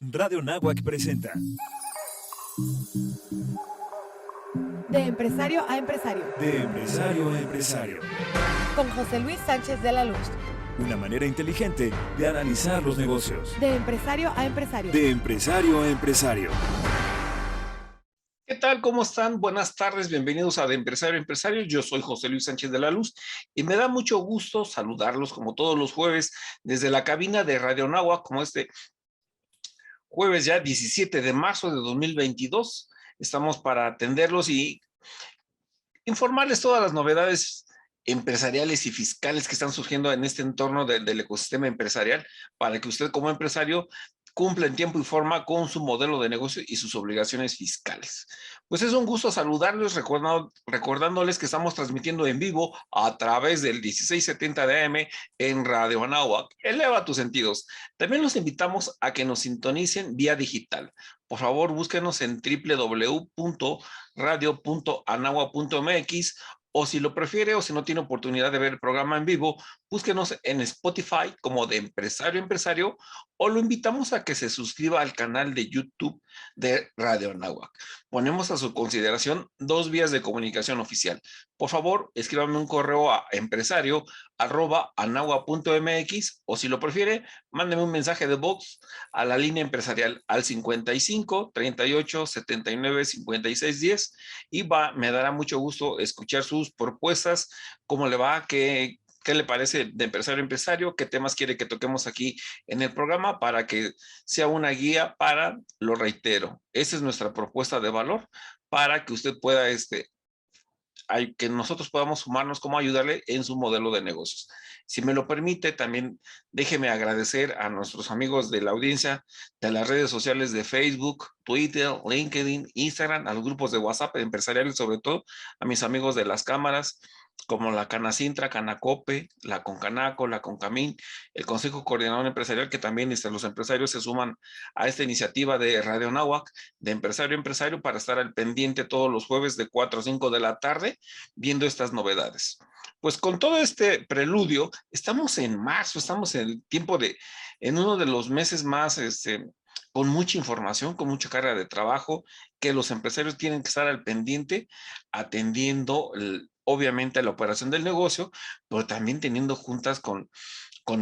Radio Náhuac presenta De empresario a empresario. De empresario a empresario. Con José Luis Sánchez de la Luz. Una manera inteligente de analizar los negocios. De empresario a empresario. De empresario a empresario. ¿Qué tal? ¿Cómo están? Buenas tardes, bienvenidos a De Empresario a Empresario. Yo soy José Luis Sánchez de la Luz y me da mucho gusto saludarlos como todos los jueves desde la cabina de Radio Náhuac, como este jueves ya 17 de marzo de 2022. Estamos para atenderlos y informarles todas las novedades empresariales y fiscales que están surgiendo en este entorno del ecosistema empresarial para que usted como empresario cumpla en tiempo y forma con su modelo de negocio y sus obligaciones fiscales. Pues es un gusto saludarles, recordándoles que estamos transmitiendo en vivo a través del 1670 de AM en Radio Anáhuac. Eleva tus sentidos. También los invitamos a que nos sintonicen vía digital. Por favor, búsquenos en www.radio.anahua.mx o si lo prefiere o si no tiene oportunidad de ver el programa en vivo, búsquenos en Spotify como de Empresario a Empresario o lo invitamos a que se suscriba al canal de YouTube de Radio Anáhuac. Ponemos a su consideración dos vías de comunicación oficial. Por favor, escríbame un correo a empresario@anahua.mx o si lo prefiere, mándeme un mensaje de voz a la línea empresarial al 55 38 79 56 10 y me dará mucho gusto escuchar sus propuestas, cómo le va, qué le parece de empresario a empresario, qué temas quiere que toquemos aquí en el programa para que sea una guía para, lo reitero, esa es nuestra propuesta de valor para que usted pueda, que nosotros podamos sumarnos cómo ayudarle en su modelo de negocios. Si me lo permite, también déjeme agradecer a nuestros amigos de la audiencia de las redes sociales de Facebook, Twitter, LinkedIn, Instagram, a los grupos de WhatsApp empresariales, sobre todo a mis amigos de las cámaras, como la Canacintra, Canacope, la Concanaco, la Concamín, el Consejo Coordinador Empresarial, que también los empresarios se suman a esta iniciativa de Radio Náhuac, de Empresario a Empresario, para estar al pendiente todos los jueves de 4 a 5 de la tarde, viendo estas novedades. Pues con todo este preludio, estamos en marzo, estamos en el tiempo en uno de los meses más, con mucha información, con mucha carga de trabajo, que los empresarios tienen que estar al pendiente, atendiendo obviamente la operación del negocio, pero también teniendo juntas con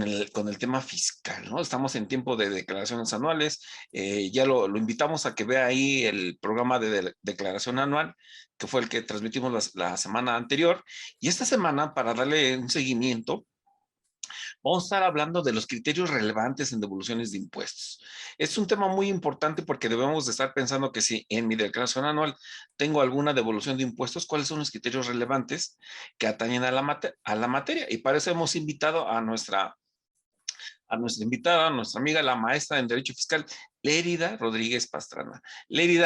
el tema fiscal, ¿no? Estamos en tiempo de declaraciones anuales, ya lo invitamos a que vea ahí el programa de declaración anual, que fue el que transmitimos la semana anterior, y esta semana, para darle un seguimiento, vamos a estar hablando de los criterios relevantes en devoluciones de impuestos. Es un tema muy importante porque debemos de estar pensando que si en mi declaración anual tengo alguna devolución de impuestos, ¿cuáles son los criterios relevantes que atañen a la materia? Y para eso hemos invitado a nuestra invitada, a nuestra amiga, la maestra en Derecho Fiscal, Lérida Rodríguez Pastrana.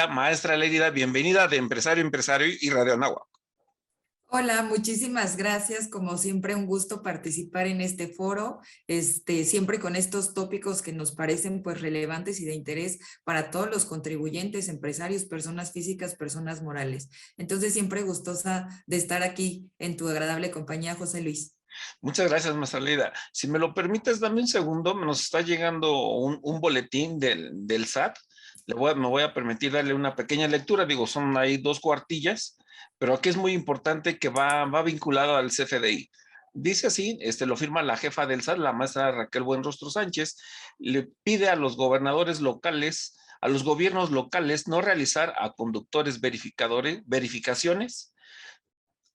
Maestra Lérida, bienvenida de Empresario a Empresario y Radio Anáhuac. Hola, muchísimas gracias. Como siempre, un gusto participar en este foro, siempre con estos tópicos que nos parecen pues relevantes y de interés para todos los contribuyentes, empresarios, personas físicas, personas morales. Entonces, siempre gustosa de estar aquí en tu agradable compañía, José Luis. Muchas gracias, maestra Lérida. Si me lo permites, dame un segundo, nos está llegando un boletín del SAT. Me voy a permitir darle una pequeña lectura, digo, son ahí 2 cuartillas, pero aquí es muy importante que va vinculado al CFDI. Dice así, lo firma la jefa del SAT, la maestra Raquel Buenrostro Sánchez, le pide a los gobernadores locales, a los gobiernos locales, no realizar a conductores verificaciones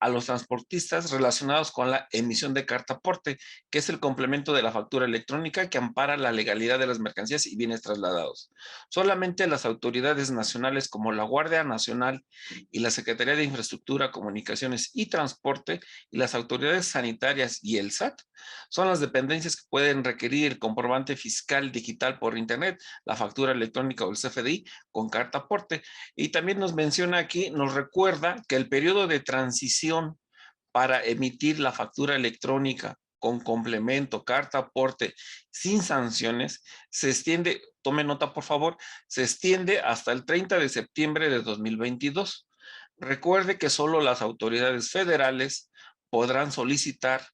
a los transportistas relacionados con la emisión de carta aporte, que es el complemento de la factura electrónica que ampara la legalidad de las mercancías y bienes trasladados. Solamente las autoridades nacionales como la Guardia Nacional y la Secretaría de Infraestructura, Comunicaciones y Transporte y las autoridades sanitarias y el SAT son las dependencias que pueden requerir el comprobante fiscal digital por internet, la factura electrónica o el CFDI con carta aporte. Y también nos menciona aquí, nos recuerda que el periodo de transición para emitir la factura electrónica con complemento, carta aporte, sin sanciones, se extiende, tome nota por favor, se extiende hasta el 30 de septiembre de 2022. Recuerde que solo las autoridades federales podrán solicitar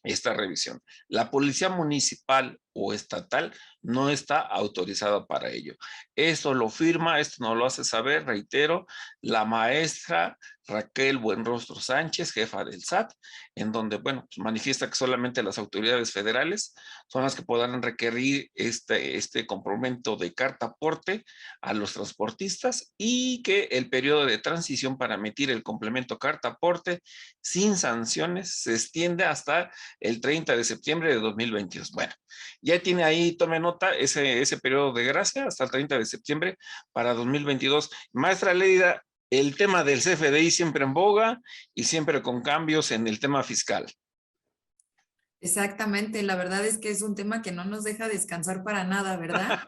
esta revisión. La Policía Municipal o estatal no está autorizada para ello. Esto lo firma, esto nos lo hace saber, reitero, la maestra Raquel Buenrostro Sánchez, jefa del SAT, en donde, bueno, pues manifiesta que solamente las autoridades federales son las que podrán requerir este complemento de carta aporte a los transportistas y que el periodo de transición para emitir el complemento carta aporte sin sanciones se extiende hasta el 30 de septiembre de 2022. Bueno, ya tiene ahí, tome nota, ese periodo de gracia hasta el 30 de septiembre para 2022. Maestra Lérida, el tema del CFDI siempre en boga y siempre con cambios en el tema fiscal. Exactamente, la verdad es que es un tema que no nos deja descansar para nada, ¿verdad?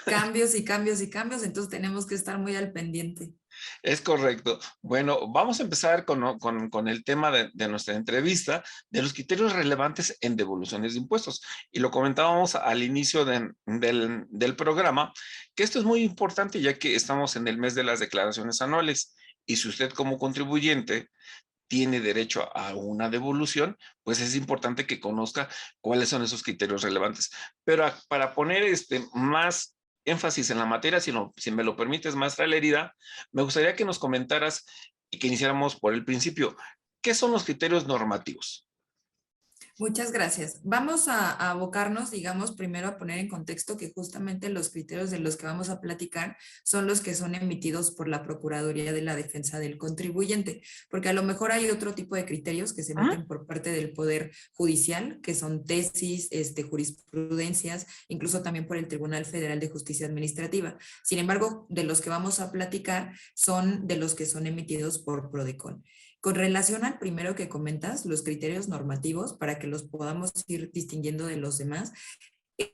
Cambios y cambios y cambios, entonces tenemos que estar muy al pendiente. Es correcto. Bueno, vamos a empezar con el tema de nuestra entrevista, de los criterios relevantes en devoluciones de impuestos. Y lo comentábamos al inicio del programa, que esto es muy importante ya que estamos en el mes de las declaraciones anuales. Y si usted como contribuyente tiene derecho a una devolución, pues es importante que conozca cuáles son esos criterios relevantes. Pero para poner más énfasis en la materia, si me lo permites, maestra Lérida, me gustaría que nos comentaras y que iniciáramos por el principio. ¿Qué son los criterios normativos? Muchas gracias. Vamos a abocarnos, digamos, primero a poner en contexto que justamente los criterios de los que vamos a platicar son los que son emitidos por la Procuraduría de la Defensa del Contribuyente, porque a lo mejor hay otro tipo de criterios que se emiten por parte del Poder Judicial, que son tesis, jurisprudencias, incluso también por el Tribunal Federal de Justicia Administrativa. Sin embargo, de los que vamos a platicar son de los que son emitidos por PRODECON. Con relación al primero que comentas, los criterios normativos, para que los podamos ir distinguiendo de los demás,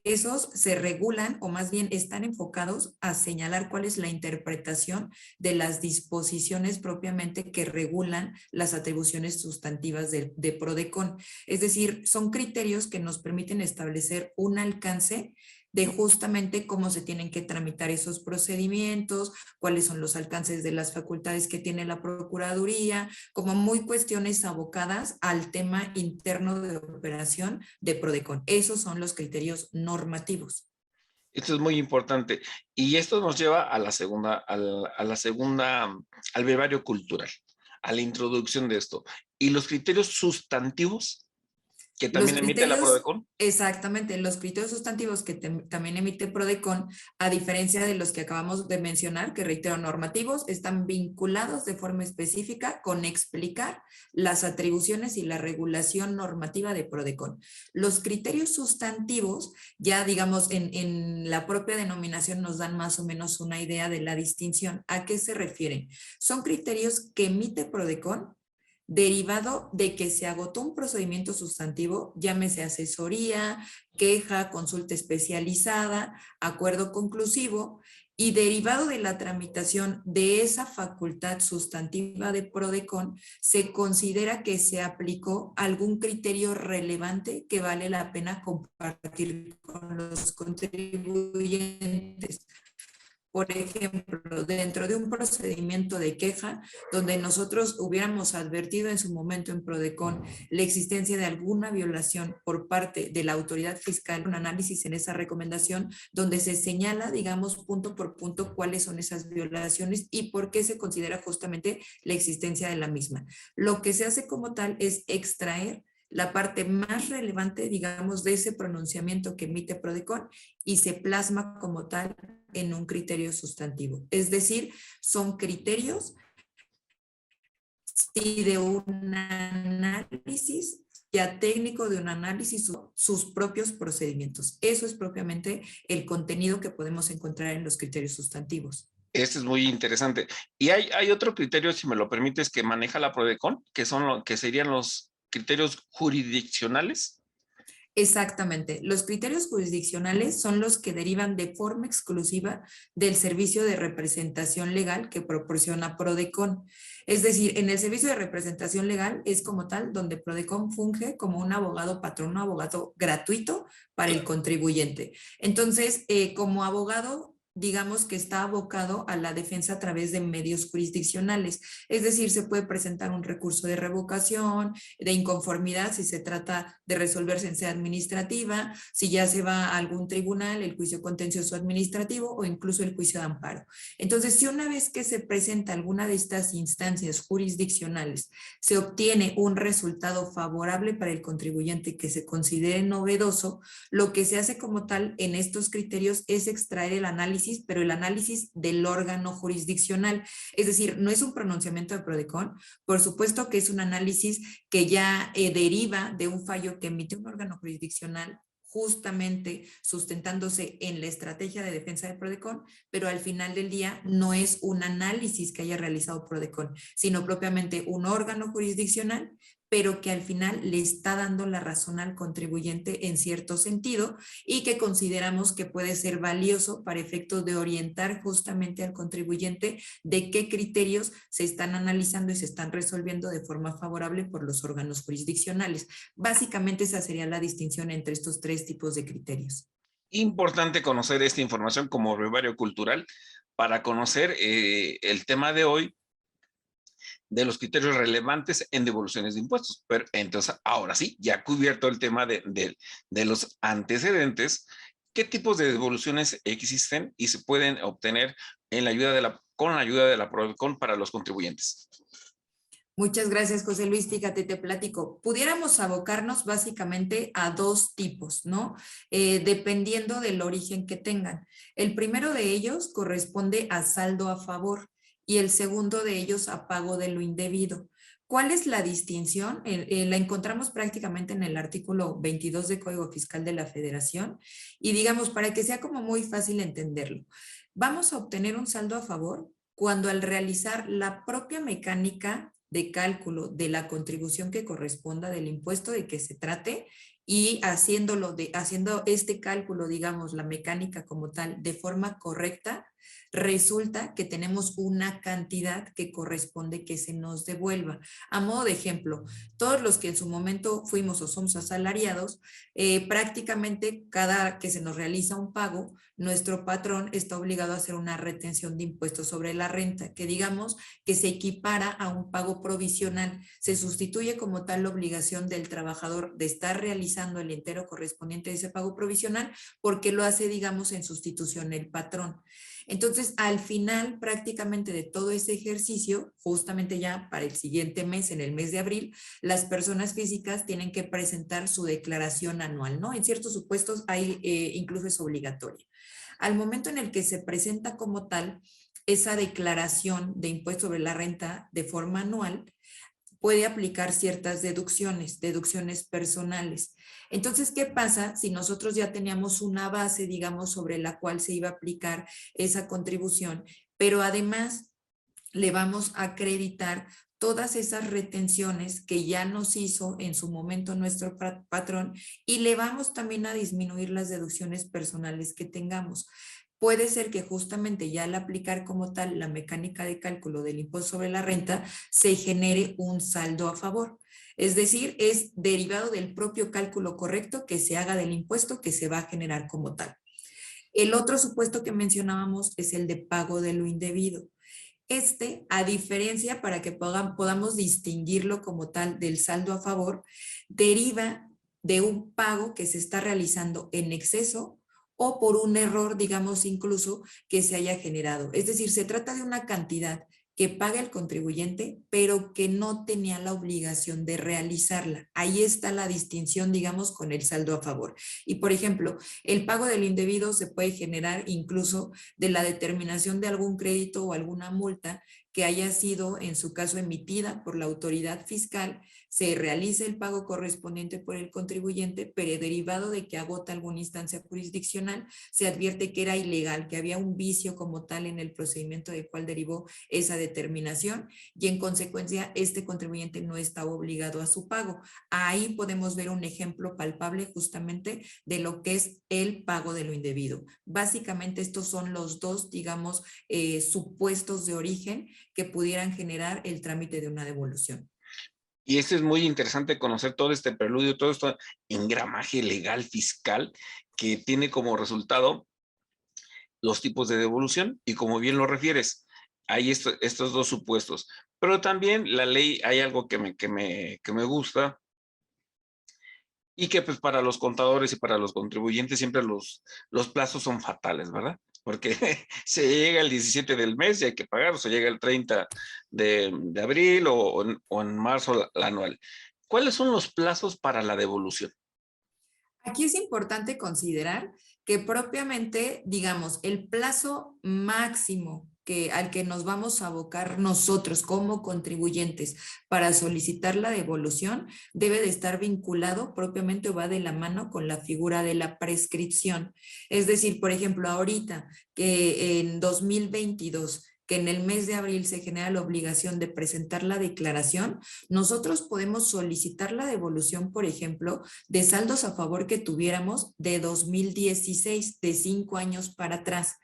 esos se regulan o más bien están enfocados a señalar cuál es la interpretación de las disposiciones propiamente que regulan las atribuciones sustantivas de PRODECON. Es decir, son criterios que nos permiten establecer un alcance de justamente cómo se tienen que tramitar esos procedimientos, cuáles son los alcances de las facultades que tiene la Procuraduría, como muy cuestiones abocadas al tema interno de operación de PRODECON. Esos son los criterios normativos. Esto es muy importante. Y esto nos lleva a la segunda, al brevario cultural, a la introducción de esto. ¿Y los criterios sustantivos que también emite la PRODECON? Exactamente, los criterios sustantivos que también emite PRODECON, a diferencia de los que acabamos de mencionar, que reitero, normativos, están vinculados de forma específica con explicar las atribuciones y la regulación normativa de PRODECON. Los criterios sustantivos, ya digamos en la propia denominación nos dan más o menos una idea de la distinción. ¿A qué se refieren? Son criterios que emite PRODECON derivado de que se agotó un procedimiento sustantivo, llámese asesoría, queja, consulta especializada, acuerdo conclusivo, y derivado de la tramitación de esa facultad sustantiva de PRODECON, se considera que se aplicó algún criterio relevante que vale la pena compartir con los contribuyentes. Por ejemplo, dentro de un procedimiento de queja, donde nosotros hubiéramos advertido en su momento en PRODECON la existencia de alguna violación por parte de la autoridad fiscal, un análisis en esa recomendación, donde se señala, digamos, punto por punto cuáles son esas violaciones y por qué se considera justamente la existencia de la misma. Lo que se hace como tal es extraer la parte más relevante, digamos, de ese pronunciamiento que emite PRODECON y se plasma como tal en un criterio sustantivo. Es decir, son criterios y de un análisis ya técnico, de un análisis, sus propios procedimientos. Eso es propiamente el contenido que podemos encontrar en los criterios sustantivos. Este es muy interesante. Y hay otro criterio, si me lo permites, que maneja la PRODECON, que serían los criterios jurisdiccionales. Exactamente. Los criterios jurisdiccionales son los que derivan de forma exclusiva del servicio de representación legal que proporciona PRODECON. Es decir, en el servicio de representación legal es como tal donde PRODECON funge como un abogado patrón, un abogado gratuito para el contribuyente. Entonces, como abogado digamos que está abocado a la defensa a través de medios jurisdiccionales. Es decir, se puede presentar un recurso de revocación, de inconformidad, si se trata de resolverse en sede administrativa, si ya se va a algún tribunal, el juicio contencioso administrativo o incluso el juicio de amparo. Entonces, si una vez que se presenta alguna de estas instancias jurisdiccionales, se obtiene un resultado favorable para el contribuyente que se considere novedoso, lo que se hace como tal en estos criterios es extraer el análisis, pero el análisis del órgano jurisdiccional. Es decir, no es un pronunciamiento de PRODECON, por supuesto que es un análisis que ya deriva de un fallo que emite un órgano jurisdiccional, justamente sustentándose en la estrategia de defensa de PRODECON, pero al final del día no es un análisis que haya realizado PRODECON, sino propiamente un órgano jurisdiccional, pero que al final le está dando la razón al contribuyente en cierto sentido y que consideramos que puede ser valioso para efectos de orientar justamente al contribuyente de qué criterios se están analizando y se están resolviendo de forma favorable por los órganos jurisdiccionales. Básicamente esa sería la distinción entre estos tres tipos de criterios. Importante conocer esta información como brevario cultural para conocer el tema de hoy, de los criterios relevantes en devoluciones de impuestos. Pero entonces, ahora sí, ya cubierto el tema de los antecedentes, ¿qué tipos de devoluciones existen y se pueden obtener en la ayuda con la ayuda de la PRODECON para los contribuyentes? Muchas gracias, José Luis. Fíjate, te platico. Pudiéramos abocarnos básicamente a dos tipos, ¿no? Dependiendo del origen que tengan. El primero de ellos corresponde a saldo a favor y el segundo de ellos a pago de lo indebido. ¿Cuál es la distinción? La encontramos prácticamente en el artículo 22 del Código Fiscal de la Federación y digamos, para que sea como muy fácil entenderlo, vamos a obtener un saldo a favor cuando al realizar la propia mecánica de cálculo de la contribución que corresponda del impuesto de que se trate y haciendo este cálculo, digamos, la mecánica como tal, de forma correcta, resulta que tenemos una cantidad que corresponde que se nos devuelva. A modo de ejemplo, todos los que en su momento fuimos o somos asalariados, prácticamente cada que se nos realiza un pago, nuestro patrón está obligado a hacer una retención de impuestos sobre la renta, que digamos que se equipara a un pago provisional. Se sustituye como tal la obligación del trabajador de estar realizando el entero correspondiente de ese pago provisional porque lo hace, digamos, en sustitución el patrón. Entonces, al final prácticamente de todo ese ejercicio, justamente ya para el siguiente mes, en el mes de abril, las personas físicas tienen que presentar su declaración anual, ¿no? En ciertos supuestos hay, incluso es obligatoria. Al momento en el que se presenta como tal esa declaración de impuesto sobre la renta de forma anual, puede aplicar ciertas deducciones personales. Entonces, ¿qué pasa si nosotros ya teníamos una base, digamos, sobre la cual se iba a aplicar esa contribución, pero además le vamos a acreditar todas esas retenciones que ya nos hizo en su momento nuestro patrón y le vamos también a disminuir las deducciones personales que tengamos? Puede ser que justamente ya al aplicar como tal la mecánica de cálculo del impuesto sobre la renta se genere un saldo a favor. Es decir, es derivado del propio cálculo correcto que se haga del impuesto que se va a generar como tal. El otro supuesto que mencionábamos es el de pago de lo indebido. A diferencia, para que podamos distinguirlo como tal del saldo a favor, deriva de un pago que se está realizando en exceso o por un error, digamos, incluso que se haya generado. Es decir, se trata de una cantidad que paga el contribuyente, pero que no tenía la obligación de realizarla. Ahí está la distinción, digamos, con el saldo a favor. Y, por ejemplo, el pago del indebido se puede generar incluso de la determinación de algún crédito o alguna multa que haya sido, en su caso, emitida por la autoridad fiscal, se realice el pago correspondiente por el contribuyente, pero derivado de que agota alguna instancia jurisdiccional, se advierte que era ilegal, que había un vicio como tal en el procedimiento del cual derivó esa determinación y en consecuencia este contribuyente no estaba obligado a su pago. Ahí podemos ver un ejemplo palpable justamente de lo que es el pago de lo indebido. Básicamente estos son los dos, digamos, supuestos de origen que pudieran generar el trámite de una devolución. Y esto es muy interesante conocer todo este preludio, todo este engramaje legal fiscal que tiene como resultado los tipos de devolución y como bien lo refieres, hay estos dos supuestos. Pero también la ley, hay algo que me gusta y que pues para los contadores y para los contribuyentes siempre los plazos son fatales, ¿verdad? Porque se llega el 17 del mes y hay que pagar, o se llega el 30 de abril o en marzo la anual. ¿Cuáles son los plazos para la devolución? Aquí es importante considerar que propiamente, digamos, el plazo máximo al que nos vamos a abocar nosotros como contribuyentes para solicitar la devolución debe de estar vinculado propiamente o va de la mano con la figura de la prescripción. Es decir, por ejemplo, ahorita que en 2022 que en el mes de abril se genera la obligación de presentar la declaración, nosotros podemos solicitar la devolución, por ejemplo, de saldos a favor que tuviéramos de 2016, de 5 años para atrás.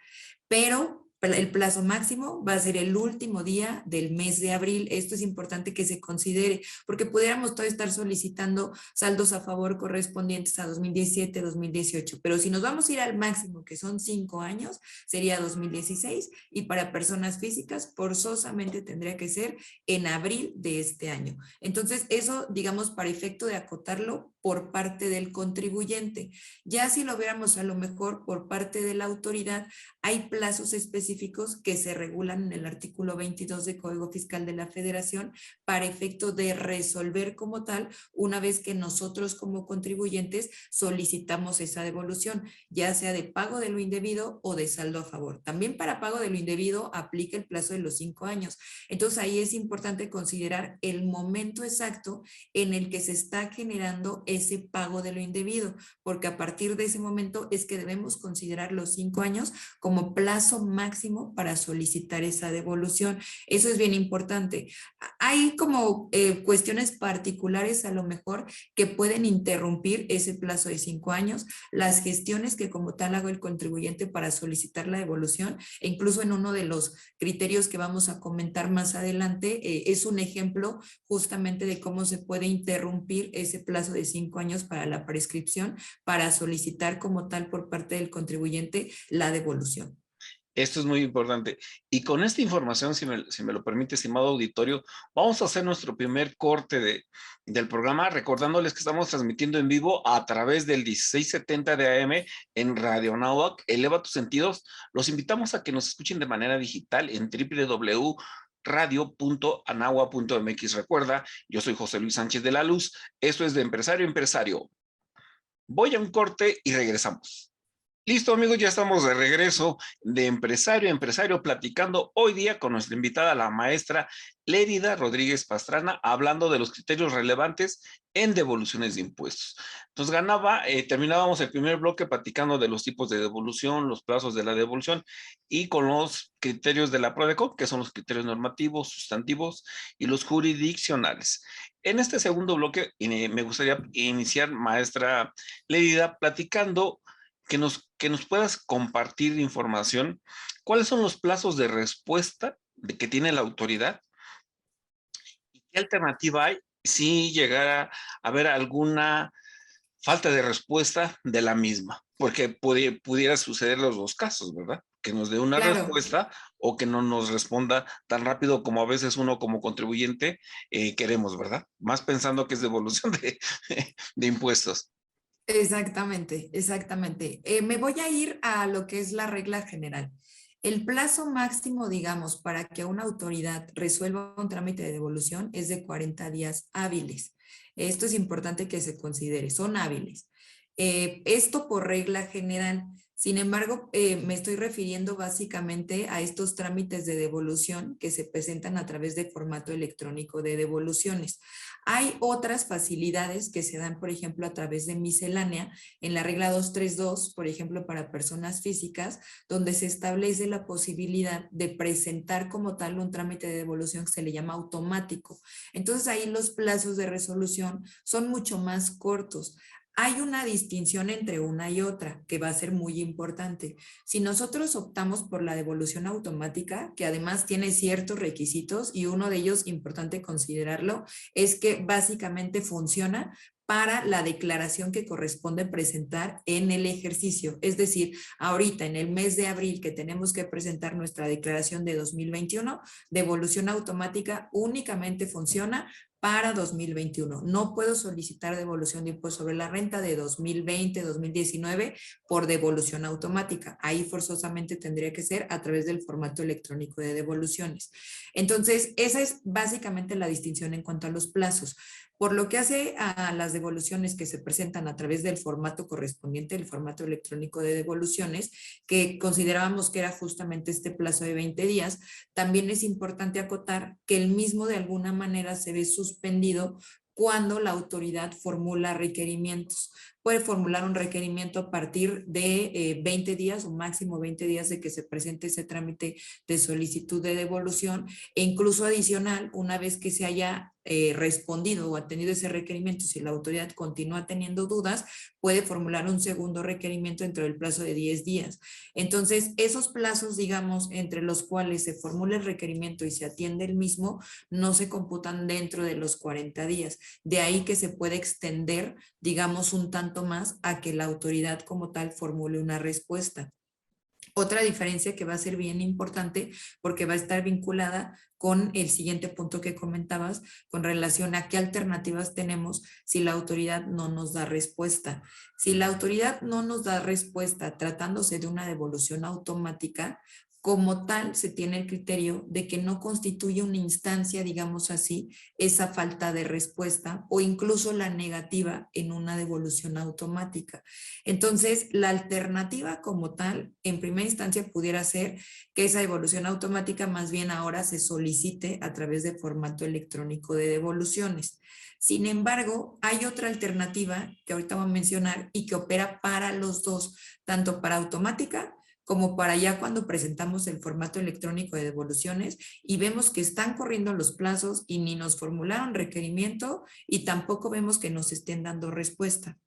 Pero el plazo máximo va a ser el último día del mes de abril. Esto es importante que se considere, porque pudiéramos todavía estar solicitando saldos a favor correspondientes a 2017, 2018, pero si nos vamos a ir al máximo, que son 5 años, sería 2016, y para personas físicas forzosamente tendría que ser en abril de este año. Entonces, eso, digamos, para efecto de acotarlo por parte del contribuyente. Ya si lo viéramos a lo mejor por parte de la autoridad, hay plazos específicos que se regulan en el artículo 22 del Código Fiscal de la Federación para efecto de resolver como tal una vez que nosotros como contribuyentes solicitamos esa devolución, ya sea de pago de lo indebido o de saldo a favor. También para pago de lo indebido aplica el plazo de los 5 años. Entonces ahí es importante considerar el momento exacto en el que se está generando ese pago de lo indebido, porque a partir de ese momento es que debemos considerar los 5 años como plazo máximo para solicitar esa devolución. Eso es bien importante. Hay como cuestiones particulares a lo mejor que pueden interrumpir ese plazo de 5 años, las gestiones que como tal haga el contribuyente para solicitar la devolución, e incluso en uno de los criterios que vamos a comentar más adelante, es un ejemplo justamente de cómo se puede interrumpir ese plazo de 5 años para la prescripción, para solicitar como tal por parte del contribuyente la devolución. Esto es muy importante. Y con esta información, si me lo permite, estimado auditorio, vamos a hacer nuestro primer corte del programa, recordándoles que estamos transmitiendo en vivo a través del 1670 de AM en Radio Anáhuac. Eleva tus sentidos. Los invitamos a que nos escuchen de manera digital en www.radio.anahua.mx. Recuerda, yo soy José Luis Sánchez de la Luz. Esto es de Empresario a Empresario. Voy a un corte y regresamos. Listo, amigos, ya estamos de regreso de Empresario a Empresario, platicando hoy día con nuestra invitada, la maestra Lérida Rodríguez Pastrana, hablando de los criterios relevantes en devoluciones de impuestos. Entonces terminábamos el primer bloque platicando de los tipos de devolución, los plazos de la devolución y con los criterios de la PRODECON, que son los criterios normativos, sustantivos y los jurisdiccionales. En este segundo bloque me gustaría iniciar, maestra Lérida, platicando que nos puedas compartir información. ¿Cuáles son los plazos de respuesta que tiene la autoridad? ¿Y qué alternativa hay si llegara a haber alguna falta de respuesta de la misma? Porque pudiera suceder los dos casos, ¿verdad? Que nos dé una respuesta o que no nos responda tan rápido como a veces uno como contribuyente queremos, ¿verdad? Más pensando que es devolución de impuestos. Exactamente, exactamente. Me voy a ir a lo que es la regla general. El plazo máximo, digamos, para que una autoridad resuelva un trámite de devolución es de 40 días hábiles. Esto es importante que se considere, son hábiles. Esto por regla general. Sin embargo, me estoy refiriendo básicamente a estos trámites de devolución que se presentan a través de formato electrónico de devoluciones. Hay otras facilidades que se dan, por ejemplo, a través de miscelánea, en la regla 232, por ejemplo, para personas físicas, donde se establece la posibilidad de presentar como tal un trámite de devolución que se le llama automático. Entonces ahí los plazos de resolución son mucho más cortos. Hay una distinción entre una y otra que va a ser muy importante. Si nosotros optamos por la devolución automática, que además tiene ciertos requisitos y uno de ellos, importante considerarlo, es que básicamente funciona para la declaración que corresponde presentar en el ejercicio. Es decir, ahorita en el mes de abril que tenemos que presentar nuestra declaración de 2021, devolución automática únicamente funciona para 2021. No puedo solicitar devolución de impuesto sobre la renta de 2020, 2019 por devolución automática. Ahí forzosamente tendría que ser a través del formato electrónico de devoluciones. Entonces, esa es básicamente la distinción en cuanto a los plazos. Por lo que hace a las devoluciones que se presentan a través del formato correspondiente, el formato electrónico de devoluciones, que considerábamos que era justamente este plazo de 20 días, también es importante acotar que el mismo de alguna manera se ve suspendido cuando la autoridad formula requerimientos. Puede formular un requerimiento a partir de 20 días o máximo 20 días de que se presente ese trámite de solicitud de devolución, e incluso adicional, una vez que se haya respondido o atendido ese requerimiento, si la autoridad continúa teniendo dudas, puede formular un segundo requerimiento dentro del plazo de 10 días. Entonces, esos plazos, digamos, entre los cuales se formula el requerimiento y se atiende el mismo, no se computan dentro de los 40 días. De ahí que se puede extender, digamos, un tanto más a que la autoridad como tal formule una respuesta. Otra diferencia que va a ser bien importante porque va a estar vinculada con el siguiente punto que comentabas con relación a qué alternativas tenemos si la autoridad no nos da respuesta. Si la autoridad no nos da respuesta tratándose de una devolución automática, como tal se tiene el criterio de que no constituye una instancia, digamos así, esa falta de respuesta o incluso la negativa en una devolución automática. Entonces, la alternativa como tal, en primera instancia pudiera ser que esa devolución automática más bien ahora se solicite a través de formato electrónico de devoluciones. Sin embargo, hay otra alternativa que ahorita voy a mencionar y que opera para los dos, tanto para automática como para ya cuando presentamos el formato electrónico de devoluciones y vemos que están corriendo los plazos y ni nos formularon requerimiento y tampoco vemos que nos estén dando respuesta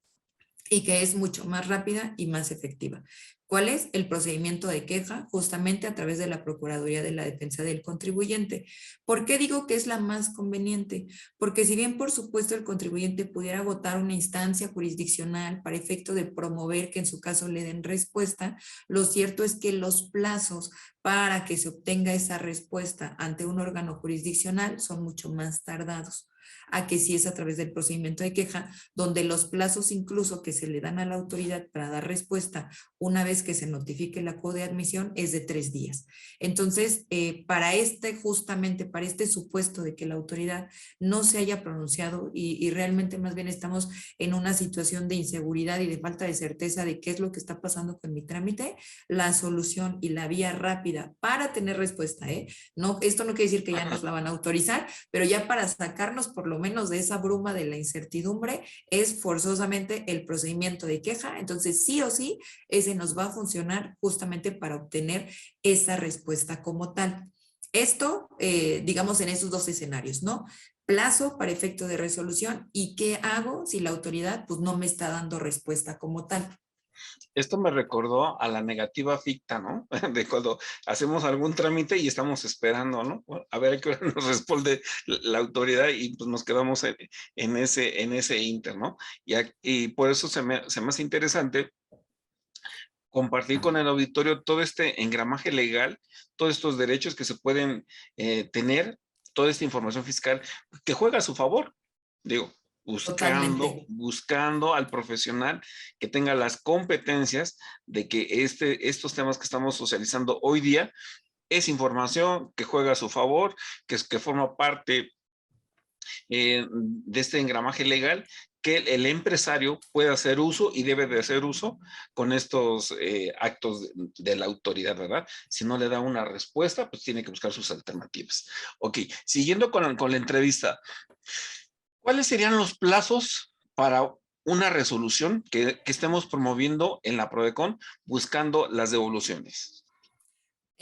y que es mucho más rápida y más efectiva. ¿Cuál es? El procedimiento de queja, justamente a través de la Procuraduría de la Defensa del Contribuyente. ¿Por qué digo que es la más conveniente? Porque si bien por supuesto el contribuyente pudiera agotar una instancia jurisdiccional para efecto de promover que en su caso le den respuesta, lo cierto es que los plazos para que se obtenga esa respuesta ante un órgano jurisdiccional son mucho más tardados a que si es a través del procedimiento de queja, donde los plazos incluso que se le dan a la autoridad para dar respuesta una vez que se notifique la CUO de admisión es de 3 días. Entonces, justamente para este supuesto de que la autoridad no se haya pronunciado y realmente más bien estamos en una situación de inseguridad y de falta de certeza de qué es lo que está pasando con mi trámite, la solución y la vía rápida para tener respuesta, no, esto no quiere decir que ya nos la van a autorizar, pero ya para sacarnos por lo menos de esa bruma de la incertidumbre es forzosamente el procedimiento de queja. Entonces sí o sí ese nos va a funcionar justamente para obtener esa respuesta como tal. Esto, digamos, en esos dos escenarios, ¿no? Plazo para efecto de resolución y qué hago si la autoridad pues no me está dando respuesta como tal. Esto me recordó a la negativa ficta, ¿no? De cuando hacemos algún trámite y estamos esperando, ¿no? A ver a qué hora nos responde la autoridad y pues nos quedamos en ese inter, ¿no? Y por eso se me hace interesante compartir con el auditorio todo este engramaje legal, todos estos derechos que se pueden tener, toda esta información fiscal que juega a su favor. Digo, buscando al profesional que tenga las competencias de que estos temas que estamos socializando hoy día es información que juega a su favor, que forma parte de este engramaje legal, que el empresario puede hacer uso y debe de hacer uso con estos actos de la autoridad, ¿verdad? Si no le da una respuesta, pues tiene que buscar sus alternativas. Ok, siguiendo con la entrevista, ¿cuáles serían los plazos para una resolución que estemos promoviendo en la PRODECON buscando las devoluciones?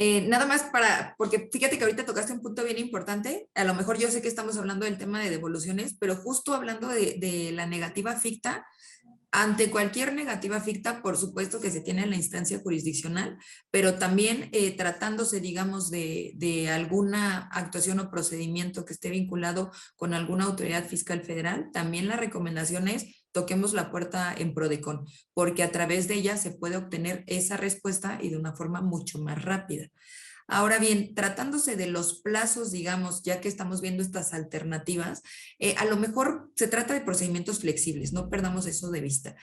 Nada más porque fíjate que ahorita tocaste un punto bien importante, a lo mejor yo sé que estamos hablando del tema de devoluciones, pero justo hablando de la negativa ficta, Ante cualquier negativa ficta, por supuesto que se tiene en la instancia jurisdiccional, pero también tratándose, digamos, de alguna actuación o procedimiento que esté vinculado con alguna autoridad fiscal federal, también la recomendación es toquemos la puerta en Prodecon, porque a través de ella se puede obtener esa respuesta y de una forma mucho más rápida. Ahora bien, tratándose de los plazos, digamos, ya que estamos viendo estas alternativas, a lo mejor se trata de procedimientos flexibles, no perdamos eso de vista.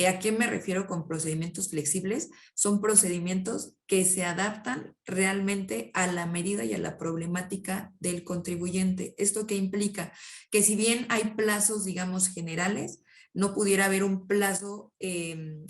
¿A qué me refiero con procedimientos flexibles? Son procedimientos que se adaptan realmente a la medida y a la problemática del contribuyente. ¿Esto qué implica? Que si bien hay plazos, digamos, generales, no pudiera haber un plazo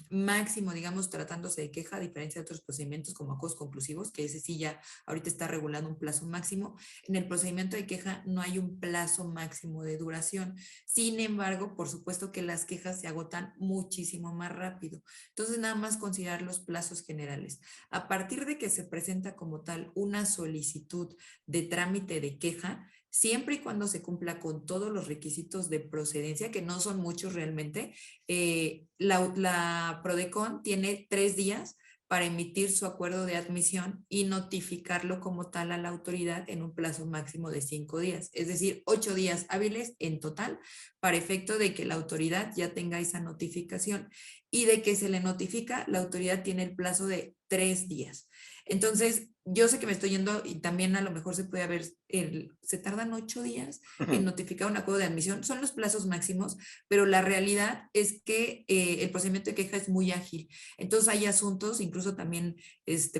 máximo, digamos, tratándose de queja, a diferencia de otros procedimientos como acuerdos conclusivos, que ese sí ya ahorita está regulado un plazo máximo. En el procedimiento de queja no hay un plazo máximo de duración. Sin embargo, por supuesto que las quejas se agotan muchísimo más rápido. Entonces, nada más considerar los plazos generales. A partir de que se presenta como tal una solicitud de trámite de queja, siempre y cuando se cumpla con todos los requisitos de procedencia, que no son muchos realmente, la Prodecon tiene 3 días para emitir su acuerdo de admisión y notificarlo como tal a la autoridad en un plazo máximo de 5 días, es decir, 8 días hábiles en total, para efecto de que la autoridad ya tenga esa notificación, y de que se le notifica, la autoridad tiene el plazo de 3 días. Entonces, yo sé que me estoy yendo y también a lo mejor se puede haber, se tardan 8 días en notificar un acuerdo de admisión, son los plazos máximos, pero la realidad es que el procedimiento de queja es muy ágil. Entonces hay asuntos, incluso también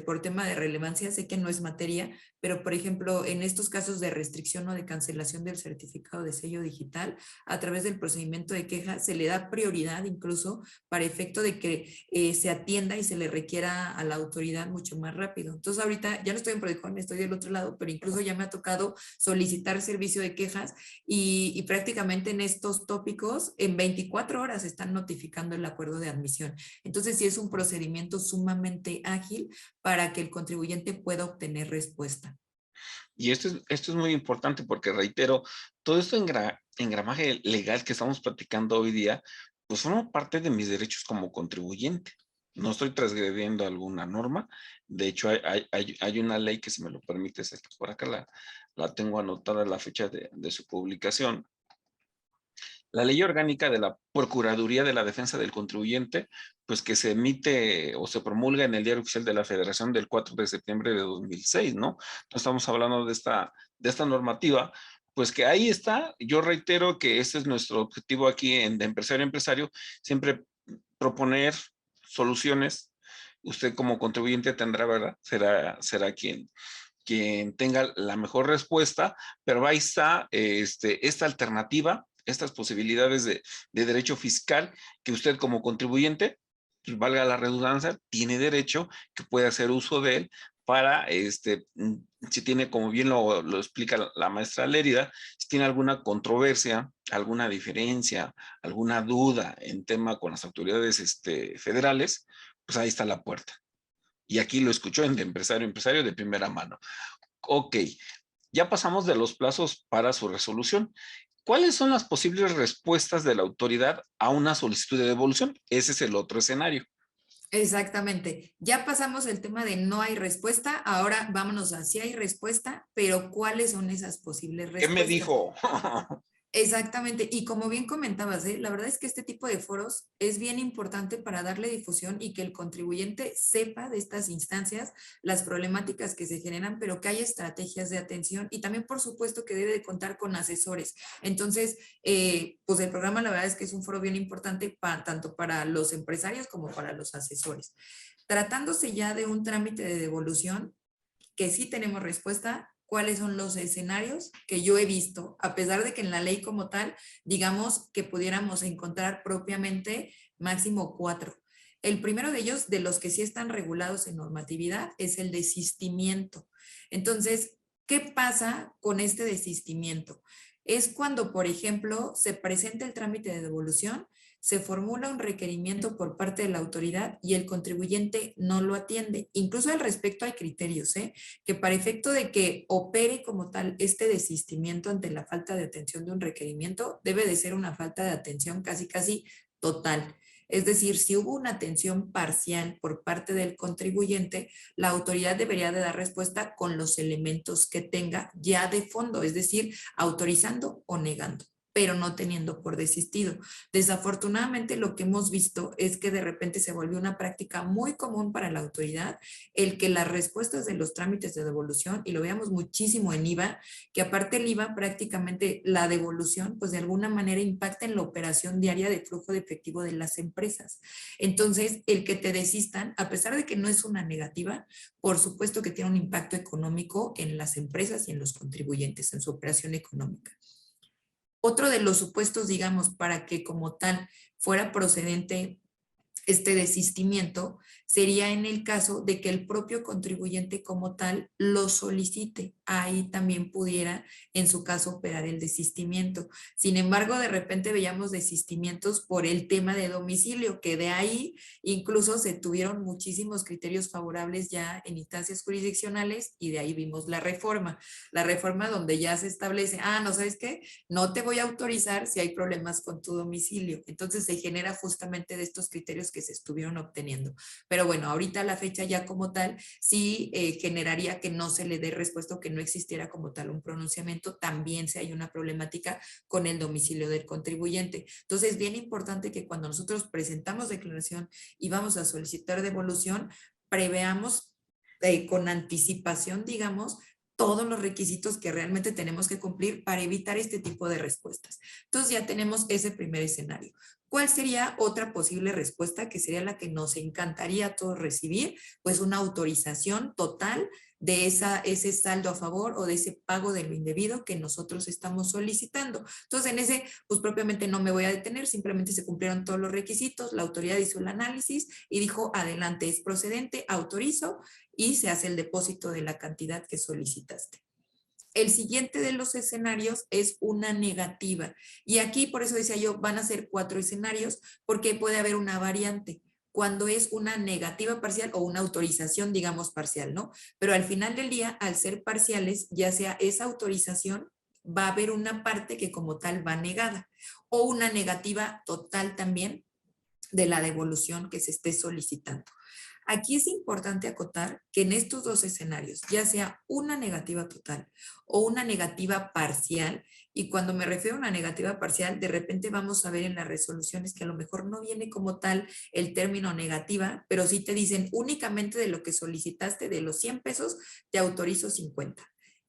por tema de relevancia, sé que no es materia, pero por ejemplo, en estos casos de restricción o de cancelación del certificado de sello digital, a través del procedimiento de queja se le da prioridad incluso para efecto de que se atienda y se le requiera a la autoridad mucho más rápido. Entonces ahorita ya no estoy en Prodecon, estoy del otro lado, pero incluso ya me ha tocado solicitar servicio de quejas y prácticamente en estos tópicos en 24 horas están notificando el acuerdo de admisión. Entonces sí es un procedimiento sumamente ágil para que el contribuyente pueda obtener respuesta. Y esto es muy importante porque, reitero, todo esto engramaje legal que estamos platicando hoy día, pues forma parte de mis derechos como contribuyente. No estoy transgrediendo alguna norma. De hecho, hay una ley que, si me lo permites, aquí por acá la tengo anotada, la fecha de su publicación. La ley orgánica de la Procuraduría de la Defensa del Contribuyente, pues que se emite o se promulga en el Diario Oficial de la Federación del 4 de septiembre de 2006, ¿no? Entonces estamos hablando de esta normativa, pues que ahí está. Yo reitero que ese es nuestro objetivo aquí de Empresario a Empresario, siempre proponer soluciones. Usted como contribuyente tendrá, ¿verdad? Será quien tenga la mejor respuesta, pero ahí está esta alternativa, estas posibilidades de derecho fiscal que usted como contribuyente, pues valga la redundancia, tiene derecho, que puede hacer uso de él para, si tiene, como bien lo explica la maestra Lérida, si tiene alguna controversia, alguna diferencia, alguna duda en tema con las autoridades federales, pues ahí está la puerta. Y aquí lo escuchó en de Empresario a Empresario de primera mano. Ok, ya pasamos de los plazos para su resolución. ¿Cuáles son las posibles respuestas de la autoridad a una solicitud de devolución? Ese es el otro escenario. Exactamente. Ya pasamos el tema de no hay respuesta, ahora vámonos a si hay respuesta, pero ¿cuáles son esas posibles ¿Qué me respuestas? dijo? Exactamente, y como bien comentabas, la verdad es que este tipo de foros es bien importante para darle difusión y que el contribuyente sepa de estas instancias, las problemáticas que se generan, pero que hay estrategias de atención y también por supuesto que debe de contar con asesores. Entonces, pues el programa la verdad es que es un foro bien importante tanto para los empresarios como para los asesores. Tratándose ya de un trámite de devolución, que sí tenemos respuesta, cuáles son los escenarios que yo he visto, a pesar de que en la ley como tal, digamos que pudiéramos encontrar propiamente máximo 4. El primero de ellos, de los que sí están regulados en normatividad, es el desistimiento. Entonces, ¿qué pasa con este desistimiento? Es cuando, por ejemplo, se presenta el trámite de devolución, se formula un requerimiento por parte de la autoridad y el contribuyente no lo atiende. Incluso al respecto hay criterios, que para efecto de que opere como tal este desistimiento ante la falta de atención de un requerimiento, debe de ser una falta de atención casi total. Es decir, si hubo una atención parcial por parte del contribuyente, la autoridad debería de dar respuesta con los elementos que tenga ya de fondo, es decir, autorizando o negando, pero no teniendo por desistido. Desafortunadamente, lo que hemos visto es que de repente se volvió una práctica muy común para la autoridad el que las respuestas de los trámites de devolución, y lo veamos muchísimo en IVA, que aparte el IVA prácticamente la devolución, pues de alguna manera impacta en la operación diaria de flujo de efectivo de las empresas. Entonces, el que te desistan, a pesar de que no es una negativa, por supuesto que tiene un impacto económico en las empresas y en los contribuyentes, en su operación económica. Otro de los supuestos, digamos, para que como tal fuera procedente este desistimiento sería en el caso de que el propio contribuyente como tal lo solicite. Ahí también pudiera, en su caso, operar el desistimiento. Sin embargo, de repente veíamos desistimientos por el tema de domicilio, que de ahí incluso se tuvieron muchísimos criterios favorables ya en instancias jurisdiccionales y de ahí vimos la reforma. La reforma donde ya se establece, no, ¿sabes qué? No te voy a autorizar si hay problemas con tu domicilio. Entonces se genera justamente de estos criterios que se estuvieron obteniendo. Pero bueno, ahorita la fecha ya como tal sí generaría que no se le dé respuesta o que no existiera como tal un pronunciamiento. También si hay una problemática con el domicilio del contribuyente. Entonces es bien importante que cuando nosotros presentamos declaración y vamos a solicitar devolución, preveamos con anticipación, digamos, todos los requisitos que realmente tenemos que cumplir para evitar este tipo de respuestas. Entonces ya tenemos ese primer escenario. ¿Cuál sería otra posible respuesta que sería la que nos encantaría a todos recibir? Pues una autorización total de ese saldo a favor o de ese pago de lo indebido que nosotros estamos solicitando. Entonces, en ese, pues propiamente no me voy a detener, simplemente se cumplieron todos los requisitos, la autoridad hizo el análisis y dijo, adelante, es procedente, autorizo y se hace el depósito de la cantidad que solicitaste. El siguiente de los escenarios es una negativa. Y aquí, por eso decía yo, van a ser 4 escenarios porque puede haber una variante cuando es una negativa parcial o una autorización, digamos, parcial, ¿no? Pero al final del día, al ser parciales, ya sea esa autorización, va a haber una parte que como tal va negada o una negativa total también de la devolución que se esté solicitando. Aquí es importante acotar que en estos 2 escenarios, ya sea una negativa total o una negativa parcial, y cuando me refiero a una negativa parcial, de repente vamos a ver en las resoluciones que a lo mejor no viene como tal el término negativa, pero sí te dicen únicamente de lo que solicitaste, de los 100 pesos, te autorizo 50.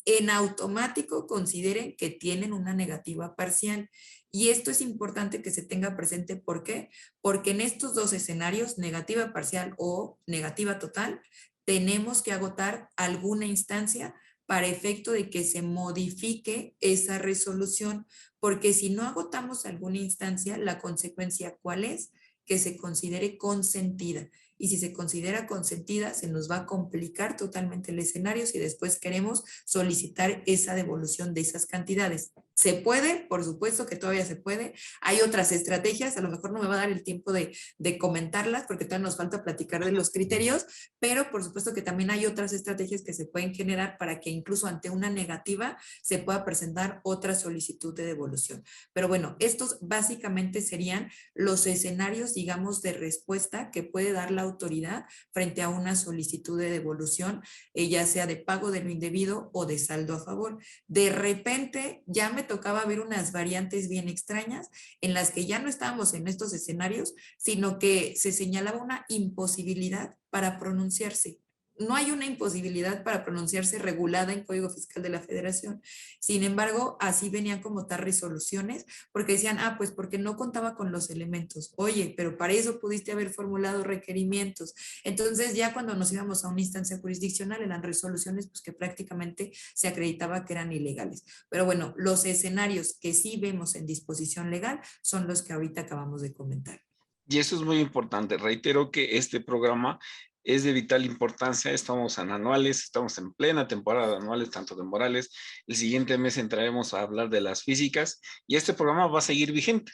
En automático consideren que tienen una negativa parcial. Y esto es importante que se tenga presente. ¿Por qué? Porque en estos 2 escenarios, negativa parcial o negativa total, tenemos que agotar alguna instancia para efecto de que se modifique esa resolución, porque si no agotamos alguna instancia, la consecuencia, ¿cuál es? Que se considere consentida. Y si se considera consentida, se nos va a complicar totalmente el escenario si después queremos solicitar esa devolución de esas cantidades. ¿Se puede? Por supuesto que todavía se puede. Hay otras estrategias, a lo mejor no me va a dar el tiempo de comentarlas porque todavía nos falta platicar de los criterios, pero por supuesto que también hay otras estrategias que se pueden generar para que incluso ante una negativa se pueda presentar otra solicitud de devolución. Pero bueno, estos básicamente serían los escenarios, digamos, de respuesta que puede dar la autoridad frente a una solicitud de devolución, ya sea de pago de lo indebido o de saldo a favor. De repente ya me tocaba ver unas variantes bien extrañas en las que ya no estábamos en estos escenarios, sino que se señalaba una imposibilidad para pronunciarse. No hay una imposibilidad para pronunciarse regulada en Código Fiscal de la Federación. Sin embargo, así venían como tal resoluciones, porque decían, pues porque no contaba con los elementos. Oye, pero para eso pudiste haber formulado requerimientos. Entonces, ya cuando nos íbamos a una instancia jurisdiccional, eran resoluciones pues, que prácticamente se acreditaba que eran ilegales. Pero bueno, los escenarios que sí vemos en disposición legal son los que ahorita acabamos de comentar. Y eso es muy importante. Reitero que este programa es de vital importancia. Estamos en anuales, estamos en plena temporada de anuales, tanto temporales. El siguiente mes entraremos a hablar de las físicas y este programa va a seguir vigente.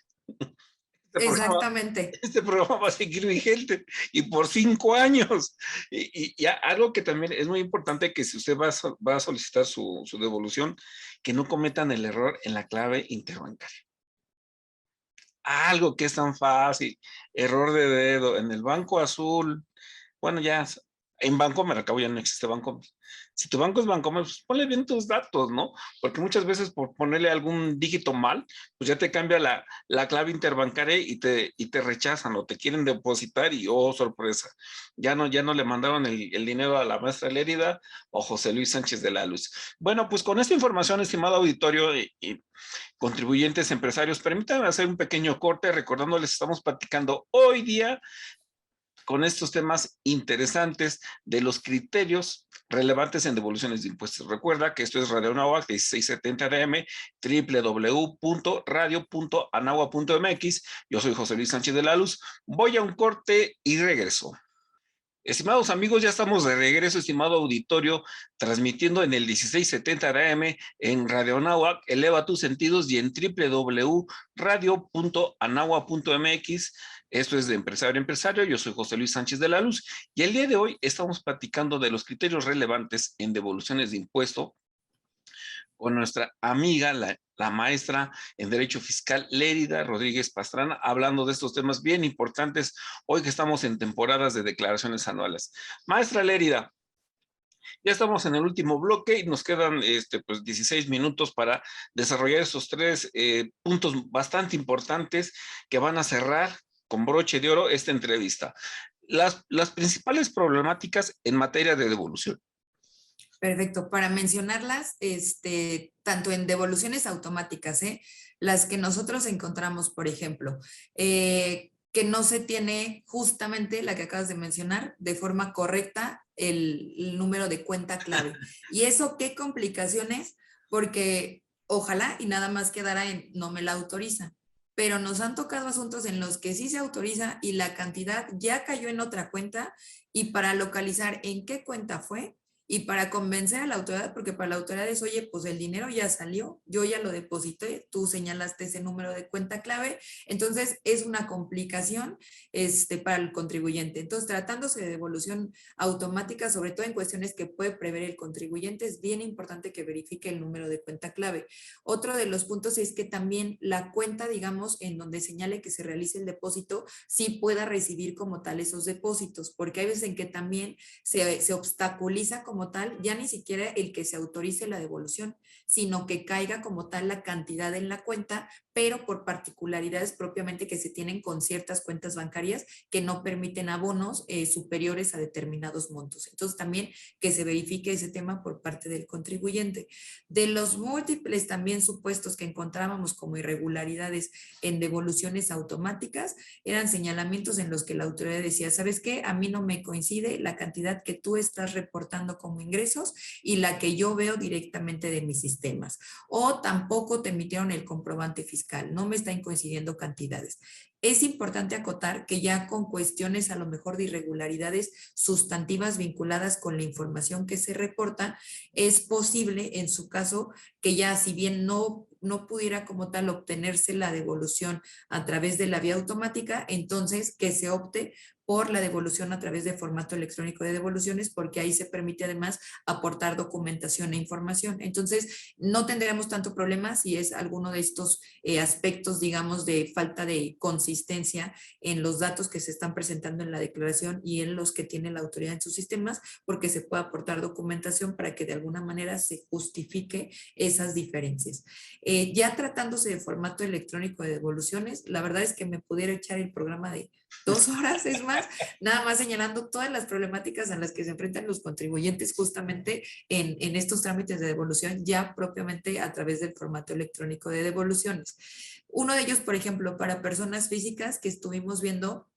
Exactamente. Este programa va a seguir vigente y por 5 años. Y algo que también es muy importante, que si usted va a solicitar su devolución, que no cometan el error en la clave interbancaria. Algo que es tan fácil, error de dedo, en el Banco Azul, bueno, ya en Bancomer, acabo ya no existe Bancomer. Si tu banco es Bancomer, pues ponle bien tus datos, ¿no? Porque muchas veces por ponerle algún dígito mal, pues ya te cambia la clave interbancaria y te rechazan o te quieren depositar y, oh, sorpresa, ya no le mandaron el dinero a la maestra Lérida o José Luis Sánchez de la Luz. Bueno, pues con esta información, estimado auditorio y contribuyentes empresarios, permítanme hacer un pequeño corte recordándoles, estamos platicando hoy día con estos temas interesantes de los criterios relevantes en devoluciones de impuestos. Recuerda que esto es Radio Anáhuac 1670 AM, www.radio.anahua.mx. Yo soy José Luis Sánchez de la Luz. Voy a un corte y regreso. Estimados amigos, ya estamos de regreso, estimado auditorio, transmitiendo en el 1670 AM en Radio Anáhuac, eleva tus sentidos, y en www.radio.anahua.mx. Esto es de Empresario a Empresario. Yo soy José Luis Sánchez de la Luz y el día de hoy estamos platicando de los criterios relevantes en devoluciones de impuesto con nuestra amiga, la maestra en Derecho Fiscal, Lérida Rodríguez Pastrana, hablando de estos temas bien importantes hoy que estamos en temporadas de declaraciones anuales. Maestra Lérida, ya estamos en el último bloque y nos quedan pues 16 minutos para desarrollar estos tres puntos bastante importantes que van a cerrar con broche de oro esta entrevista. Las principales problemáticas en materia de devolución. Perfecto, para mencionarlas, tanto en devoluciones automáticas, las que nosotros encontramos, por ejemplo, que no se tiene justamente la que acabas de mencionar de forma correcta el número de cuenta clave. ¿Y eso qué complicaciones? Porque ojalá y nada más quedara en no me la autoriza. Pero nos han tocado asuntos en los que sí se autoriza y la cantidad ya cayó en otra cuenta, y para localizar en qué cuenta fue y para convencer a la autoridad, porque para la autoridad es, oye, pues el dinero ya salió, yo ya lo deposité, tú señalaste ese número de cuenta clave, entonces es una complicación para el contribuyente. Entonces, tratándose de devolución automática, sobre todo en cuestiones que puede prever el contribuyente, es bien importante que verifique el número de cuenta clave. Otro de los puntos es que también la cuenta, digamos, en donde señale que se realice el depósito, sí pueda recibir como tal esos depósitos, porque hay veces en que también se obstaculiza como tal, ya ni siquiera el que se autorice la devolución, sino que caiga como tal la cantidad en la cuenta, pero por particularidades propiamente que se tienen con ciertas cuentas bancarias que no permiten abonos superiores a determinados montos. Entonces también que se verifique ese tema por parte del contribuyente. De los múltiples también supuestos que encontrábamos como irregularidades en devoluciones automáticas, eran señalamientos en los que la autoridad decía, ¿sabes qué? A mí no me coincide la cantidad que tú estás reportando como ingresos y la que yo veo directamente de mis sistemas. O tampoco te emitieron el comprobante fiscal, no me están coincidiendo cantidades. Es importante acotar que ya con cuestiones a lo mejor de irregularidades sustantivas vinculadas con la información que se reporta, es posible en su caso que ya si bien no pudiera como tal obtenerse la devolución a través de la vía automática, entonces que se opte por la devolución a través de formato electrónico de devoluciones, porque ahí se permite además aportar documentación e información. Entonces, no tendríamos tanto problema si es alguno de estos aspectos, digamos, de falta de consistencia en los datos que se están presentando en la declaración y en los que tiene la autoridad en sus sistemas, porque se puede aportar documentación para que de alguna manera se justifique esas diferencias. Ya tratándose de formato electrónico de devoluciones, la verdad es que me pudiera echar el programa de 2 horas, es más, nada más señalando todas las problemáticas a las que se enfrentan los contribuyentes justamente en estos trámites de devolución, ya propiamente a través del formato electrónico de devoluciones. Uno de ellos, por ejemplo, para personas físicas que estuvimos viendo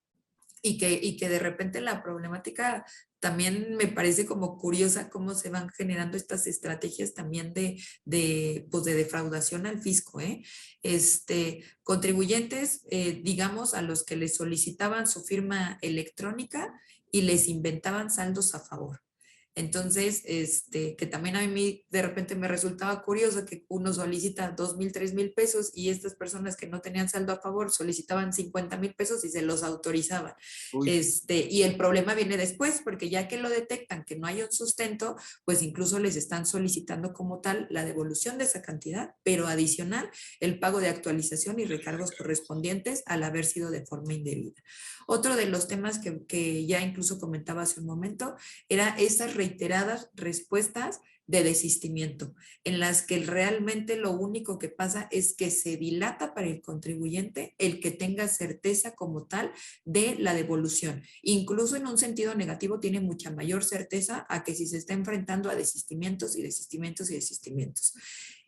y que de repente la problemática también me parece como curiosa cómo se van generando estas estrategias también de defraudación al fisco, contribuyentes, digamos, a los que les solicitaban su firma electrónica y les inventaban saldos a favor. Entonces, que también a mí de repente me resultaba curioso que uno solicita 2,000, 3,000 pesos y estas personas que no tenían saldo a favor solicitaban 50,000 pesos y se los autorizaban. Uy, Y el problema viene después, porque ya que lo detectan que no hay un sustento, pues incluso les están solicitando como tal la devolución de esa cantidad, pero adicional el pago de actualización y recargos correspondientes al haber sido de forma indebida. Otro de los temas que ya incluso comentaba hace un momento era esas reiteradas respuestas de desistimiento, en las que realmente lo único que pasa es que se dilata para el contribuyente el que tenga certeza como tal de la devolución. Incluso en un sentido negativo tiene mucha mayor certeza a que si se está enfrentando a desistimientos y desistimientos y desistimientos.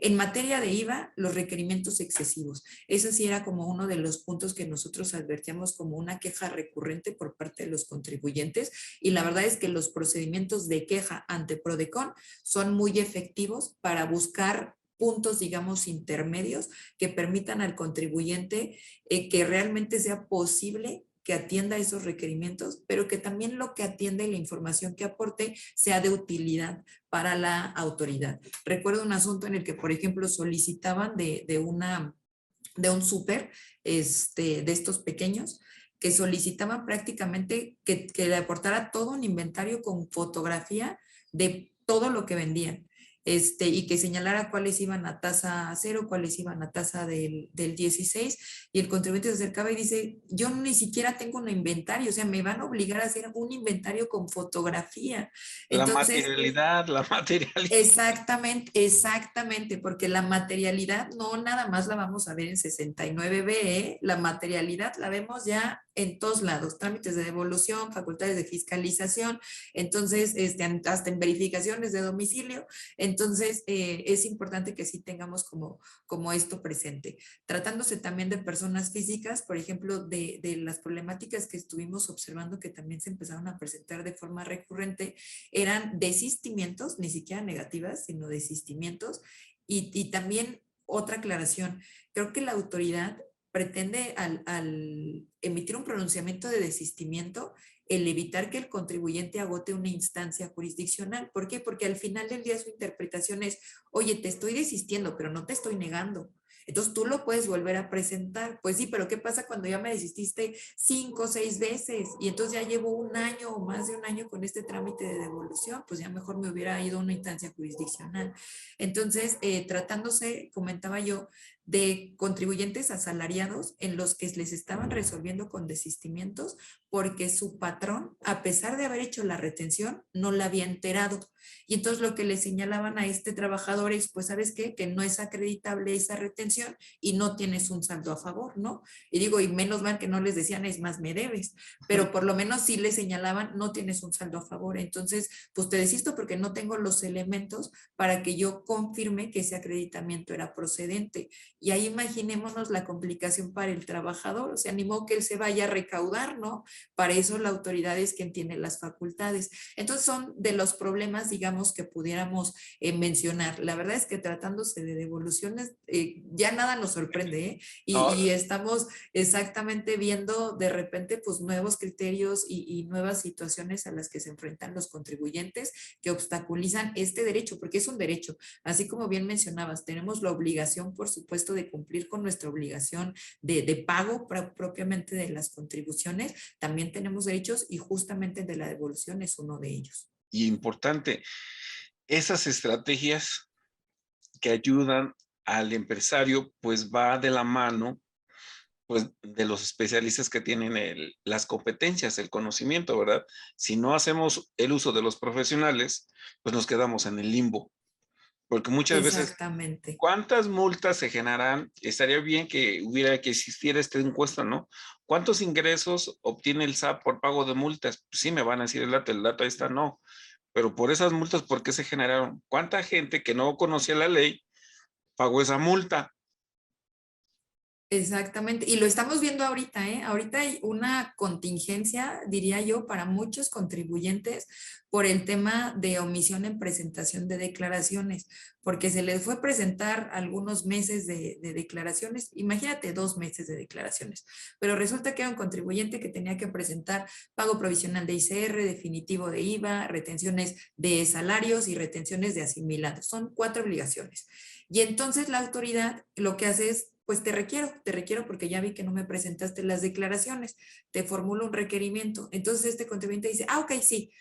En materia de IVA, los requerimientos excesivos. Ese sí era como uno de los puntos que nosotros advertíamos como una queja recurrente por parte de los contribuyentes, y la verdad es que los procedimientos de queja ante PRODECON son muy efectivos para buscar puntos, digamos, intermedios que permitan al contribuyente que realmente sea posible que atienda esos requerimientos, pero que también lo que atienda y la información que aporte sea de utilidad para la autoridad. Recuerdo un asunto en el que, por ejemplo, solicitaban de un súper de estos pequeños, que solicitaban prácticamente que le aportara todo un inventario con fotografía de todo lo que vendían. Y que señalara cuáles iban a tasa cero, cuáles iban a tasa del 16, y el contribuyente se acercaba y dice, yo ni siquiera tengo un inventario, o sea, me van a obligar a hacer un inventario con fotografía. la Entonces, materialidad, la materialidad. exactamente, exactamente, porque la materialidad no nada más la vamos a ver en 69B, ¿eh? La materialidad la vemos ya en todos lados, trámites de devolución, facultades de fiscalización, entonces, hasta en verificaciones de domicilio. Entonces, es importante que sí tengamos como esto presente. Tratándose también de personas físicas, por ejemplo, de las problemáticas que estuvimos observando que también se empezaron a presentar de forma recurrente, eran desistimientos, ni siquiera negativas, sino desistimientos. Y también otra aclaración, creo que la autoridad pretende al emitir un pronunciamiento de desistimiento, el evitar que el contribuyente agote una instancia jurisdiccional. ¿Por qué? Porque al final del día su interpretación es, oye, te estoy desistiendo, pero no te estoy negando. Entonces tú lo puedes volver a presentar. Pues sí, pero ¿qué pasa cuando ya me desististe 5 o 6 veces? Y entonces ya llevo un año o más de un año con este trámite de devolución, pues ya mejor me hubiera ido a una instancia jurisdiccional. Entonces, tratándose, comentaba yo, de contribuyentes asalariados en los que les estaban resolviendo con desistimientos porque su patrón, a pesar de haber hecho la retención, no la había enterado. Y entonces lo que le señalaban a este trabajador es, pues, ¿sabes qué? Que no es acreditable esa retención y no tienes un saldo a favor, ¿no? Y digo, y menos mal que no les decían, es más, me debes, pero por lo menos sí le señalaban, no tienes un saldo a favor. Entonces, pues te desisto porque no tengo los elementos para que yo confirme que ese acreditamiento era procedente. Y ahí imaginémonos la complicación para el trabajador, o sea, ni modo que él se vaya a recaudar, ¿no? Para eso la autoridad es quien tiene las facultades. Entonces son de los problemas, digamos, que pudiéramos mencionar. La verdad es que tratándose de devoluciones, ya nada nos sorprende, ¿eh? No, Y estamos exactamente viendo de repente pues nuevos criterios y nuevas situaciones a las que se enfrentan los contribuyentes que obstaculizan este derecho, porque es un derecho. Así como bien mencionabas, tenemos la obligación, por supuesto, de cumplir con nuestra obligación de pago propiamente de las contribuciones. También tenemos derechos y justamente de la devolución es uno de ellos. y importante, esas estrategias que ayudan al empresario, pues va de la mano, pues, de los especialistas que tienen las competencias, el conocimiento, ¿verdad? Si no hacemos el uso de los profesionales, pues nos quedamos en el limbo, porque muchas veces, Exactamente. ¿cuántas multas se generarán? Estaría bien que existiera esta encuesta, ¿no? ¿Cuántos ingresos obtiene el SAT por pago de multas? Pues sí, me van a decir el dato ahí está, no. Pero por esas multas, ¿por qué se generaron? ¿Cuánta gente que no conocía la ley pagó esa multa? Exactamente, y lo estamos viendo ahorita, ¿eh? Ahorita hay una contingencia, diría yo, para muchos contribuyentes por el tema de omisión en presentación de declaraciones, porque se les fue presentar algunos meses de declaraciones, imagínate 2 meses de declaraciones, pero resulta que era un contribuyente que tenía que presentar pago provisional de ICR, definitivo de IVA, retenciones de salarios y retenciones de asimilados. Son 4 obligaciones. Y entonces la autoridad lo que hace es, pues te requiero porque ya vi que no me presentaste las declaraciones, te formulo un requerimiento. Entonces este contribuyente dice, ok, sí,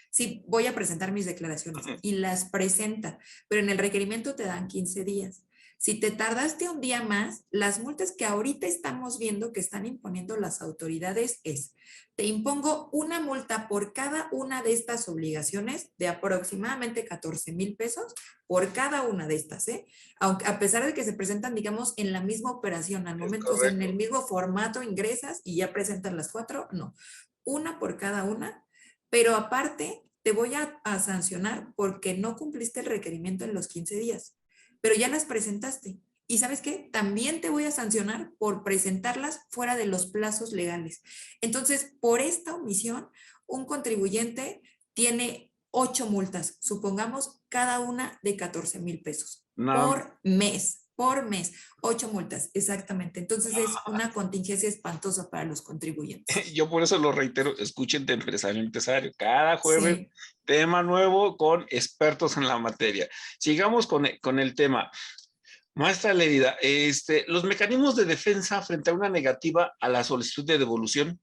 voy a presentar mis declaraciones y las presenta, pero en el requerimiento te dan 15 días. Si te tardaste un día más, las multas que ahorita estamos viendo que están imponiendo las autoridades es, te impongo una multa por cada una de estas obligaciones de aproximadamente 14,000 pesos por cada una de estas, ¿eh? Aunque a pesar de que se presentan, digamos, en la misma operación, al Es momento, o sea, en el correcto. mismo formato ingresas y ya presentan las 4, no, una por cada una, pero aparte te voy a sancionar porque no cumpliste el requerimiento en los 15 días, pero ya las presentaste. ¿Y sabes qué? También te voy a sancionar por presentarlas fuera de los plazos legales. Entonces, por esta omisión, un contribuyente tiene 8 multas, supongamos cada una de 14,000 pesos Nada más. por mes, 8 multas, exactamente. Entonces es una contingencia espantosa para los contribuyentes. Yo por eso lo reitero, escuchen de empresario a empresario. Cada jueves, Sí. tema nuevo con expertos en la materia. Sigamos con el tema. Maestra Lérida, los mecanismos de defensa frente a una negativa a la solicitud de devolución.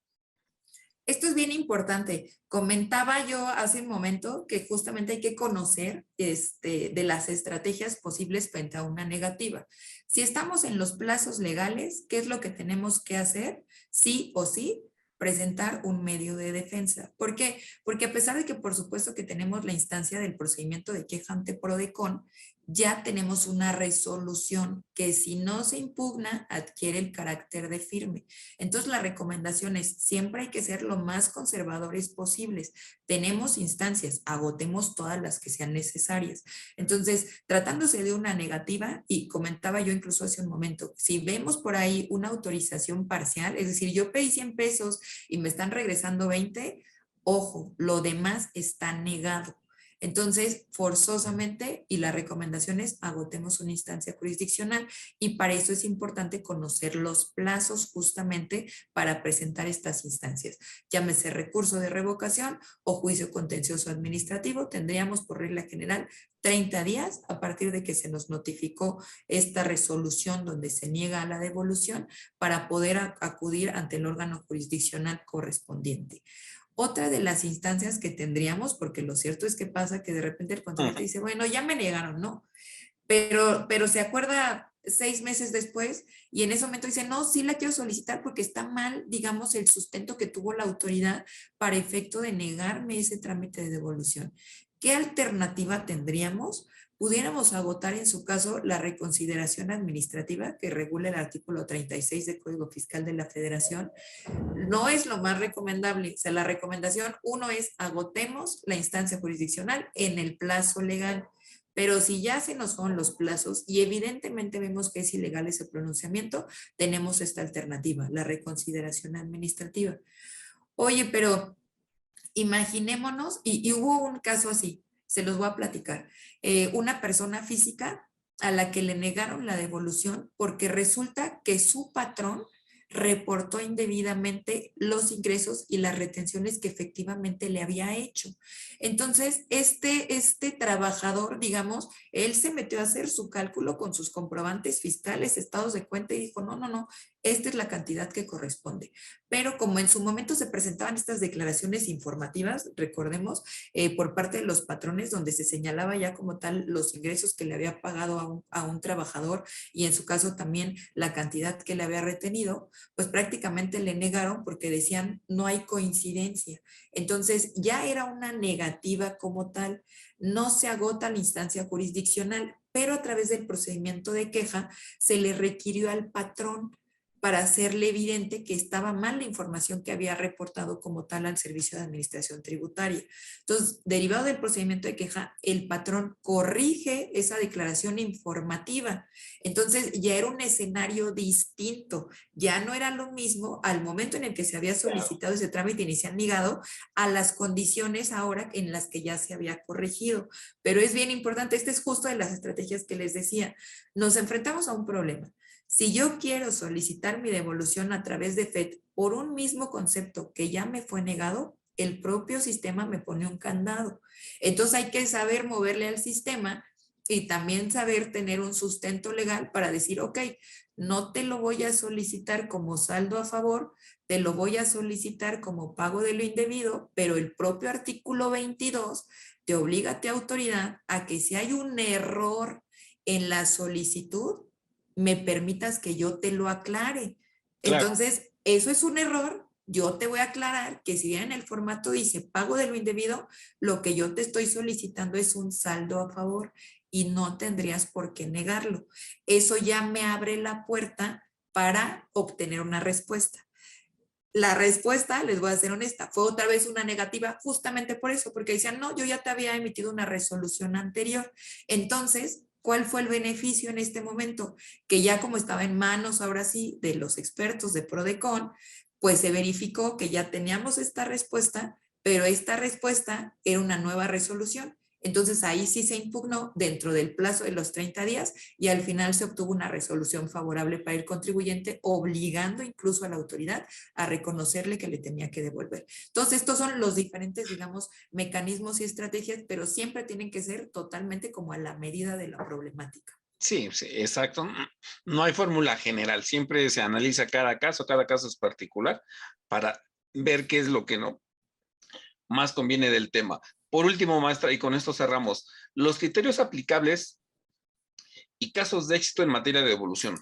Esto es bien importante. Comentaba yo hace un momento que justamente hay que conocer de las estrategias posibles frente a una negativa. Si estamos en los plazos legales, ¿qué es lo que tenemos que hacer? Sí o sí, presentar un medio de defensa. ¿Por qué? Porque a pesar de que por supuesto que tenemos la instancia del procedimiento de queja ante PRODECON, ya tenemos una resolución que si no se impugna adquiere el carácter de firme. Entonces la recomendación es siempre hay que ser lo más conservadores posibles. Tenemos instancias, agotemos todas las que sean necesarias. Entonces, tratándose de una negativa, y comentaba yo incluso hace un momento, si vemos por ahí una autorización parcial, es decir, yo pedí 100 pesos y me están regresando 20, ojo, lo demás está negado. Entonces, forzosamente, y la recomendación es agotemos una instancia jurisdiccional y para eso es importante conocer los plazos justamente para presentar estas instancias. Llámese recurso de revocación o juicio contencioso administrativo, tendríamos por regla general 30 días a partir de que se nos notificó esta resolución donde se niega la devolución para poder acudir ante el órgano jurisdiccional correspondiente. Otra de las instancias que tendríamos, porque lo cierto es que pasa que de repente el contribuyente dice, bueno, ya me negaron, ¿no? Pero se acuerda 6 meses después y en ese momento dice, no, sí la quiero solicitar porque está mal, digamos, el sustento que tuvo la autoridad para efecto de negarme ese trámite de devolución. ¿Qué alternativa tendríamos? Pudiéramos agotar en su caso la reconsideración administrativa que regula el artículo 36 del Código Fiscal de la Federación. No es lo más recomendable. O sea, la recomendación, uno es agotemos la instancia jurisdiccional en el plazo legal. Pero si ya se nos son los plazos y evidentemente vemos que es ilegal ese pronunciamiento, tenemos esta alternativa, la reconsideración administrativa. Oye, pero imaginémonos, y hubo un caso así, se los voy a platicar. Una persona física a la que le negaron la devolución porque resulta que su patrón reportó indebidamente los ingresos y las retenciones que efectivamente le había hecho. Entonces, este trabajador, digamos, él se metió a hacer su cálculo con sus comprobantes fiscales, estados de cuenta y dijo, no, esta es la cantidad que corresponde. Pero como en su momento se presentaban estas declaraciones informativas, recordemos, por parte de los patrones donde se señalaba ya como tal los ingresos que le había pagado a un trabajador y en su caso también la cantidad que le había retenido, pues prácticamente le negaron porque decían no hay coincidencia. Entonces ya era una negativa como tal, no se agota la instancia jurisdiccional, pero a través del procedimiento de queja se le requirió al patrón para hacerle evidente que estaba mal la información que había reportado como tal al Servicio de Administración Tributaria. Entonces, derivado del procedimiento de queja, el patrón corrige esa declaración informativa. Entonces, ya era un escenario distinto. Ya no era lo mismo al momento en el que se había solicitado ese trámite inicial negado a las condiciones ahora en las que ya se había corregido. Pero es bien importante, este es justo de las estrategias que les decía. Nos enfrentamos a un problema. Si yo quiero solicitar mi devolución a través de FED por un mismo concepto que ya me fue negado, el propio sistema me pone un candado. Entonces hay que saber moverle al sistema y también saber tener un sustento legal para decir, ok, no te lo voy a solicitar como saldo a favor, te lo voy a solicitar como pago de lo indebido, pero el propio artículo 22 te obliga a tu autoridad a que si hay un error en la solicitud, me permitas que yo te lo aclare. Claro. Entonces, eso es un error. Yo te voy a aclarar que si bien en el formato dice pago de lo indebido, lo que yo te estoy solicitando es un saldo a favor y no tendrías por qué negarlo. Eso ya me abre la puerta para obtener una respuesta. La respuesta, les voy a ser honesta, fue otra vez una negativa justamente por eso, porque decían, no, yo ya te había emitido una resolución anterior. Entonces, ¿cuál fue el beneficio en este momento? Que ya como estaba en manos ahora sí de los expertos de Prodecon, pues se verificó que ya teníamos esta respuesta, pero esta respuesta era una nueva resolución. Entonces ahí sí se impugnó dentro del plazo de los 30 días y al final se obtuvo una resolución favorable para el contribuyente, obligando incluso a la autoridad a reconocerle que le tenía que devolver. Entonces estos son los diferentes, digamos, mecanismos y estrategias, pero siempre tienen que ser totalmente como a la medida de la problemática. Sí, sí, exacto. No hay fórmula general, siempre se analiza cada caso es particular para ver qué es lo que no más conviene del tema. Por último, maestra, y con esto cerramos, los criterios aplicables y casos de éxito en materia de devolución.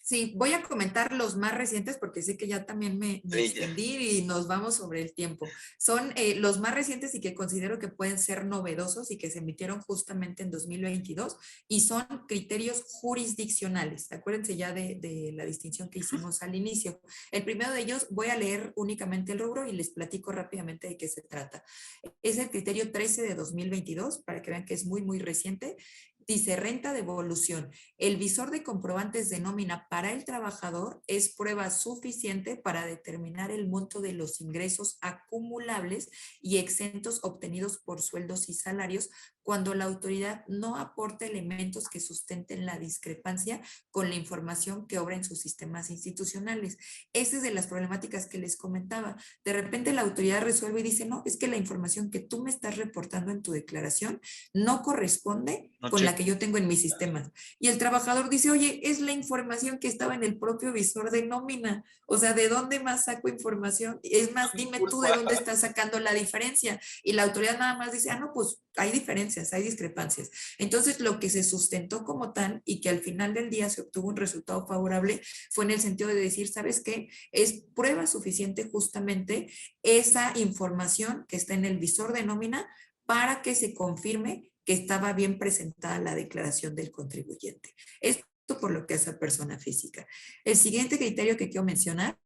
Sí, voy a comentar los más recientes porque sé que ya también me extendí y nos vamos sobre el tiempo. Son los más recientes y que considero que pueden ser novedosos y que se emitieron justamente en 2022 y son criterios jurisdiccionales. Acuérdense ya de la distinción que hicimos al inicio. El primero de ellos, voy a leer únicamente el rubro y les platico rápidamente de qué se trata. Es el criterio 13 de 2022, para que vean que es muy, muy reciente. Dice renta de evolución. El visor de comprobantes de nómina para el trabajador es prueba suficiente para determinar el monto de los ingresos acumulables y exentos obtenidos por sueldos y salarios cuando la autoridad no aporta elementos que sustenten la discrepancia con la información que obra en sus sistemas institucionales. Esa es de las problemáticas que les comentaba. De repente la autoridad resuelve y dice, no, es que la información que tú me estás reportando en tu declaración no corresponde con la que yo tengo en mis sistemas. Y el trabajador dice, oye, es la información que estaba en el propio visor de nómina. O sea, ¿de dónde más saco información? Es más, dime tú de dónde estás sacando la diferencia. Y la autoridad nada más dice, no, pues hay diferencias, hay discrepancias. Entonces, lo que se sustentó como tal y que al final del día se obtuvo un resultado favorable fue en el sentido de decir, ¿sabes qué? Es prueba suficiente justamente esa información que está en el visor de nómina para que se confirme que estaba bien presentada la declaración del contribuyente. Esto por lo que hace a persona física. El siguiente criterio que quiero mencionar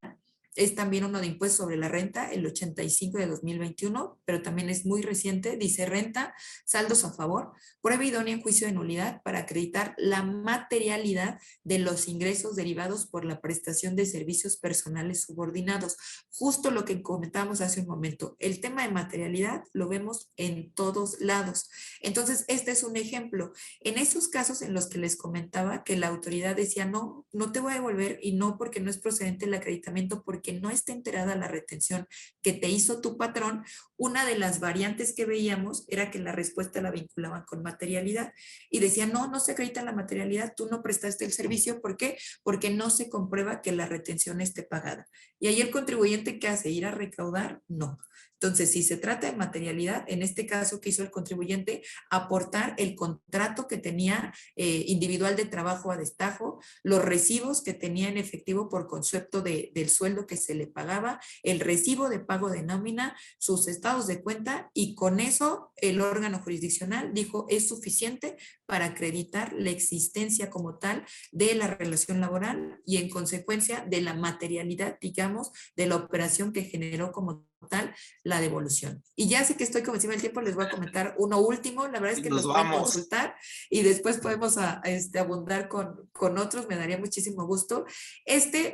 es también uno de impuesto sobre la renta, el 85 de 2021, pero también es muy reciente. Dice renta, saldos a favor, prueba idónea en juicio de nulidad para acreditar la materialidad de los ingresos derivados por la prestación de servicios personales subordinados. Justo lo que comentábamos hace un momento. El tema de materialidad lo vemos en todos lados. Entonces, este es un ejemplo. En esos casos en los que les comentaba que la autoridad decía, no, no te voy a devolver y no porque no es procedente el acreditamiento, porque no está enterada la retención que te hizo tu patrón, una de las variantes que veíamos era que la respuesta la vinculaban con materialidad y decían, no, no se acredita la materialidad, tú no prestaste el servicio, ¿por qué? Porque no se comprueba que la retención esté pagada. Y ahí el contribuyente, ¿qué hace? ¿Ir a recaudar? No. Entonces, si se trata de materialidad, en este caso, ¿qué hizo el contribuyente? Aportar el contrato que tenía individual de trabajo a destajo, los recibos que tenía en efectivo por concepto del sueldo que se le pagaba, el recibo de pago de nómina, sus estados de cuenta, y con eso el órgano jurisdiccional dijo es suficiente para acreditar la existencia como tal de la relación laboral y en consecuencia de la materialidad, digamos, de la operación que generó como tal la devolución. Y ya sé que estoy como encima del tiempo, les voy a comentar uno último, la verdad es que nos pueden consultar y después podemos abundar con otros, me daría muchísimo gusto.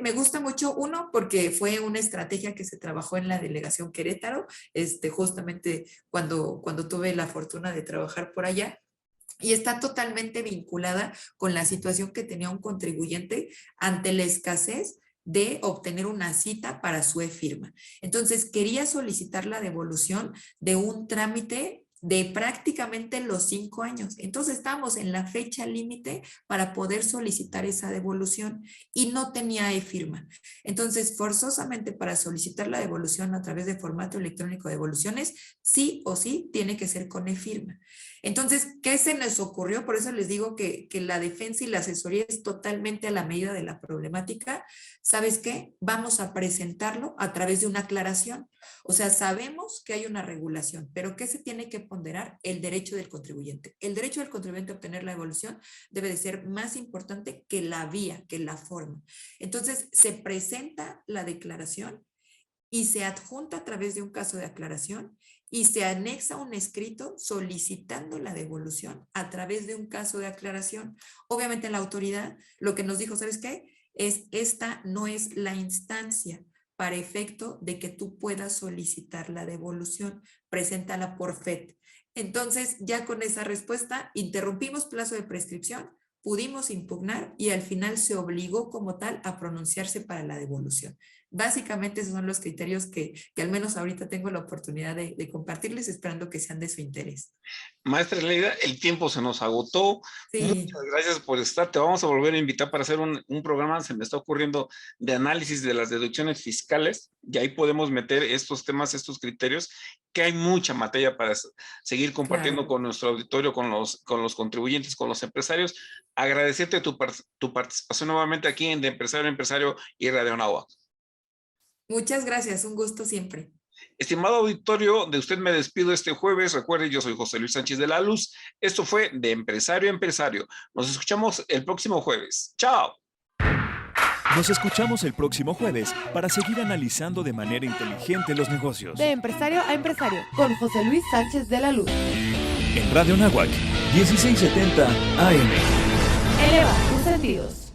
Me gusta mucho, uno, porque fue una estrategia que se trabajó en la delegación Querétaro, justamente cuando tuve la fortuna de trabajar por allá, y está totalmente vinculada con la situación que tenía un contribuyente ante la escasez de obtener una cita para su e-firma. Entonces, quería solicitar la devolución de un trámite de prácticamente los 5 años. Entonces, estábamos en la fecha límite para poder solicitar esa devolución y no tenía e-firma. Entonces, forzosamente para solicitar la devolución a través de formato electrónico de devoluciones, sí o sí tiene que ser con e-firma. Entonces, ¿qué se nos ocurrió? Por eso les digo que la defensa y la asesoría es totalmente a la medida de la problemática. ¿Sabes qué? Vamos a presentarlo a través de una aclaración. O sea, sabemos que hay una regulación, pero ¿qué se tiene que ponderar? El derecho del contribuyente. El derecho del contribuyente a obtener la devolución debe de ser más importante que la vía, que la forma. Entonces, se presenta la declaración y se adjunta a través de un caso de aclaración y se anexa un escrito solicitando la devolución a través de un caso de aclaración. Obviamente la autoridad lo que nos dijo, ¿sabes qué? Esta no es la instancia para efecto de que tú puedas solicitar la devolución, preséntala por FET. Entonces, ya con esa respuesta, interrumpimos plazo de prescripción, pudimos impugnar y al final se obligó como tal a pronunciarse para la devolución. Básicamente esos son los criterios que al menos ahorita tengo la oportunidad de compartirles, esperando que sean de su interés. Maestra Leida, el tiempo se nos agotó. Sí. Muchas gracias por estar. Te vamos a volver a invitar para hacer un programa, se me está ocurriendo, de análisis de las deducciones fiscales, y ahí podemos meter estos temas, estos criterios, que hay mucha materia para seguir compartiendo con nuestro auditorio, con los contribuyentes, con los empresarios. Agradecerte tu participación nuevamente aquí en De Empresario a Empresario y Radio Anáhuac. Muchas gracias, un gusto siempre. Estimado auditorio, de usted me despido este jueves. Recuerde, yo soy José Luis Sánchez de la Luz. Esto fue De Empresario a Empresario. Nos escuchamos el próximo jueves. ¡Chao! Nos escuchamos el próximo jueves para seguir analizando de manera inteligente los negocios. De Empresario a Empresario, con José Luis Sánchez de la Luz. En Radio Anáhuac, 1670 AM. Eleva tus sentidos.